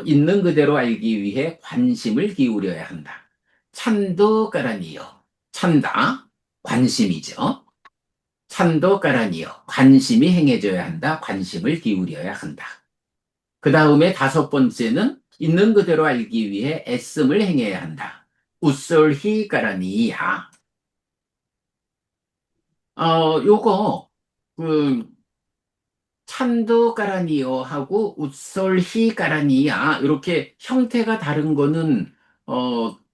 있는 그대로 알기 위해 관심을 기울여야 한다. 찬도 까라니요. 찬다. 관심이죠. 찬도 까라니요. 관심이 행해져야 한다. 관심을 기울여야 한다. 그 다음에 다섯 번째는 있는 그대로 알기 위해 애씀을 행해야 한다. 우솔히 까라니야. 요거, 그, 찬도 까라니요 하고 웃솔히 까라니야 이렇게 형태가 다른 거는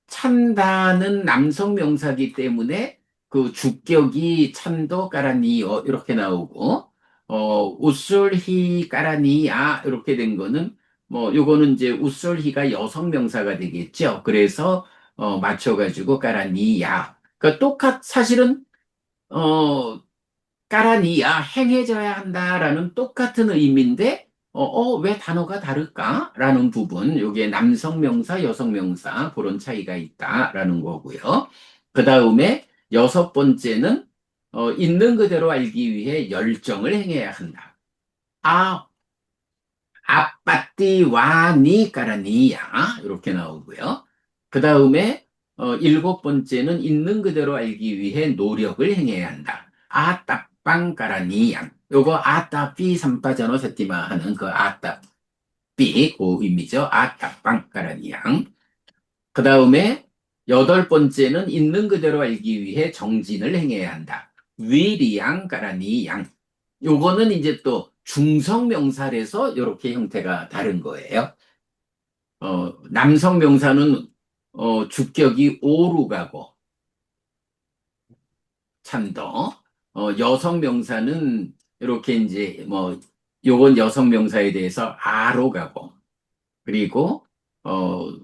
찬다는 남성 명사기 때문에 그 주격이 찬도 까라니요 이렇게 나오고 웃솔히 까라니야 이렇게 된 거는 뭐 요거는 이제 웃솔히가 여성 명사가 되겠죠. 그래서 맞춰가지고 까라니야. 그러니까 사실은 어 까라니야, 행해져야 한다라는 똑같은 의미인데, 왜 단어가 다를까? 라는 부분, 요게 남성 명사, 여성 명사, 그런 차이가 있다라는 거고요. 그 다음에 여섯 번째는, 있는 그대로 알기 위해 열정을 행해야 한다. 아, 아빠띠 와니 까라니야. 이렇게 나오고요. 그 다음에 일곱 번째는 있는 그대로 알기 위해 노력을 행해야 한다. 아따빵 까라니양. 요거 아따삐 삼빠전어 세티마 하는 그 아따삐 그 의미죠. 아따빵 까라니양. 그 다음에 여덟 번째는 있는 그대로 알기 위해 정진을 행해야 한다. 위리양 까라니양. 요거는 이제 또 중성명사에서 이렇게 형태가 다른 거예요. 남성명사는 주격이 오로 가고 참더. 여성명사는 이렇게 이제 뭐 요건 여성명사에 대해서 아로 가고, 그리고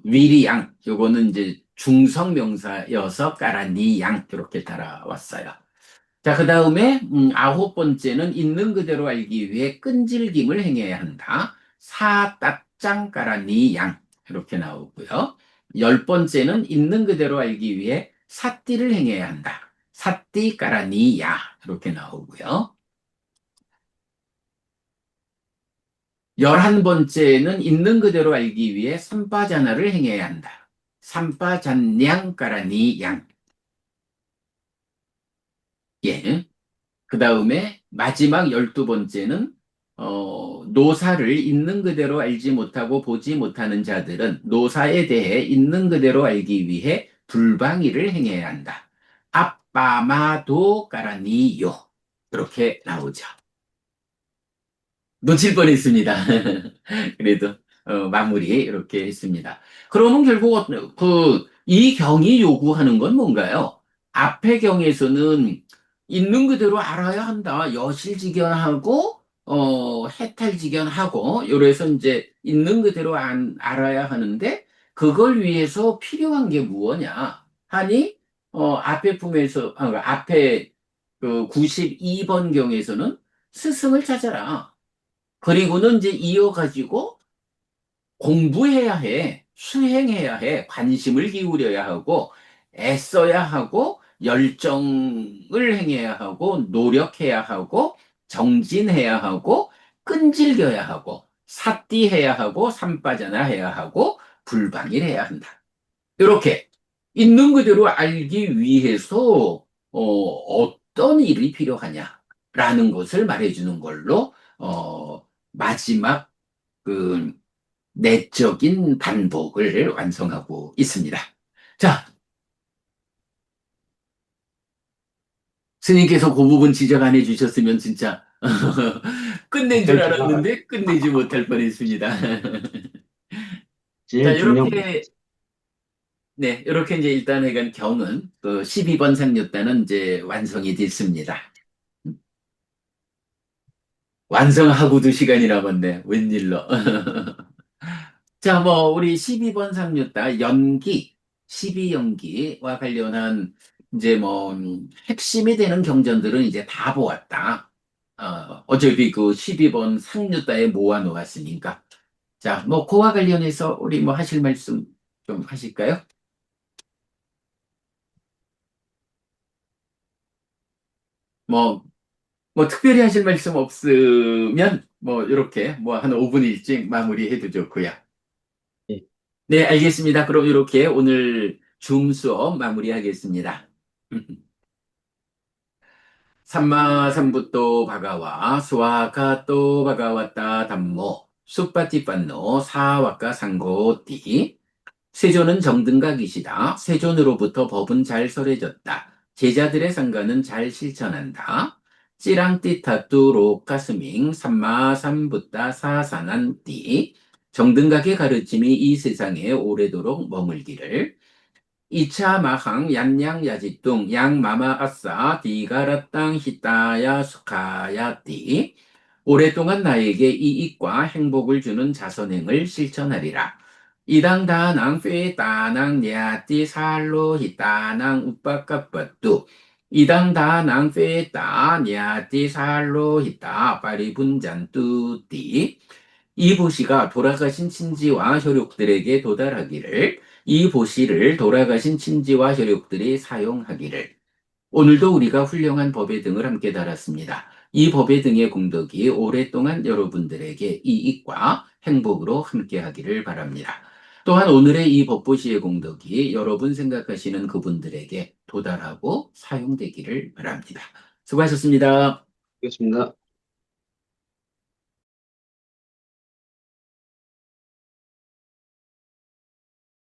위리양 요거는 이제 중성명사여서 까라니 양 이렇게 따라왔어요. 자, 그 다음에 아홉 번째는 있는 그대로 알기 위해 끈질김을 행해야 한다. 사따짱 까라니 양 이렇게 나오고요. 열 번째는 있는 그대로 알기 위해 사띠를 행해야 한다. 사띠 까라니 야 이렇게 나오고요. 11번째는 있는 그대로 알기 위해 삼바자나를 행해야 한다. 삼바잔냥 까라니 양. 예. 그 다음에 마지막 12번째는 노사를 있는 그대로 알지 못하고 보지 못하는 자들은 노사에 대해 있는 그대로 알기 위해 불방위를 행해야 한다. 아빠마도 까라니요. 이렇게 나오죠. 놓칠 뻔했습니다. 그래도 마무리 이렇게 했습니다. 그러면 결국 이 경이 요구하는 건 뭔가요? 앞의 경에서는 있는 그대로 알아야 한다. 여실직연하고 해탈직연하고 요래서 이제 있는 그대로 알아야 하는데 그걸 위해서 필요한 게 무엇냐? 하니 앞에 품에서 앞에 그 92번 경에서는 스승을 찾아라. 그리고는 이제 이어가지고 공부해야 해, 수행해야 해, 관심을 기울여야 하고, 애써야 하고, 열정을 행해야 하고, 노력해야 하고, 정진해야 하고, 끈질겨야 하고, 사띠해야 하고, 산빠져나 해야 하고, 불방일해야 한다. 이렇게 있는 그대로 알기 위해서 어떤 일이 필요하냐라는 것을 말해주는 걸로 마지막 그 내적인 반복을 완성하고 있습니다. 자, 스님께서 그 부분 지적 안 해주셨으면 진짜 끝낸 줄 제일 중요한, 알았는데 끝내지 못할 뻔했습니다. 자, 제일 중요한, 이렇게 네, 이렇게 이제 일단 해간 경은 그 12번 상류단은 이제 완성이 됐습니다. 완성하고도 시간이 남았네. 웬일로. 자, 뭐, 우리 12번 상류다 연기, 12연기와 관련한 이제 뭐, 핵심이 되는 경전들은 이제 다 보았다. 어차피 그 12번 상류다에 모아놓았으니까. 자, 뭐, 그와 관련해서 우리 뭐 하실 말씀 좀 하실까요? 뭐, 뭐, 특별히 하실 말씀 없으면 뭐, 이렇게 뭐, 한 5분 일찍 마무리해도 좋고요. 예. 네, 알겠습니다. 그럼 이렇게 오늘 줌 수업 마무리하겠습니다. 삼마삼부토 바가와 수와카토 바가와타 담모 숫바티판노 사와카 상고띠. 세존은 정등각이시다. 세존으로부터 법은 잘 설해졌다. 제자들의 상가는 잘 실천한다. 찌랑띠타뚜 로카스밍 삼마삼부따 사사난띠. 정등각의 가르침이 이 세상에 오래도록 머물기를. 이차 마항 얀양 야지뚱 양마마 아싸 디가라땅 히타야 수카야띠. 오랫동안 나에게 이익과 행복을 주는 자선행을 실천하리라. 이당 다낭 페 따낭 냐띠 살로 히따낭 우빠까빠뚜. 이당 다낭 페 따 냐띠 살로 히따 파리분잔뚜띠. 이 보시가 돌아가신 친지와 혈육들에게 도달하기를, 이 보시를 돌아가신 친지와 혈육들이 사용하기를. 오늘도 우리가 훌륭한 법의 등을 함께 달았습니다. 이 법의 등의 공덕이 오랫동안 여러분들에게 이익과 행복으로 함께 하기를 바랍니다. 또한 오늘의 이 법보시의 공덕이 여러분 생각하시는 그분들에게 도달하고 사용되기를 바랍니다. 수고하셨습니다. 알겠습니다.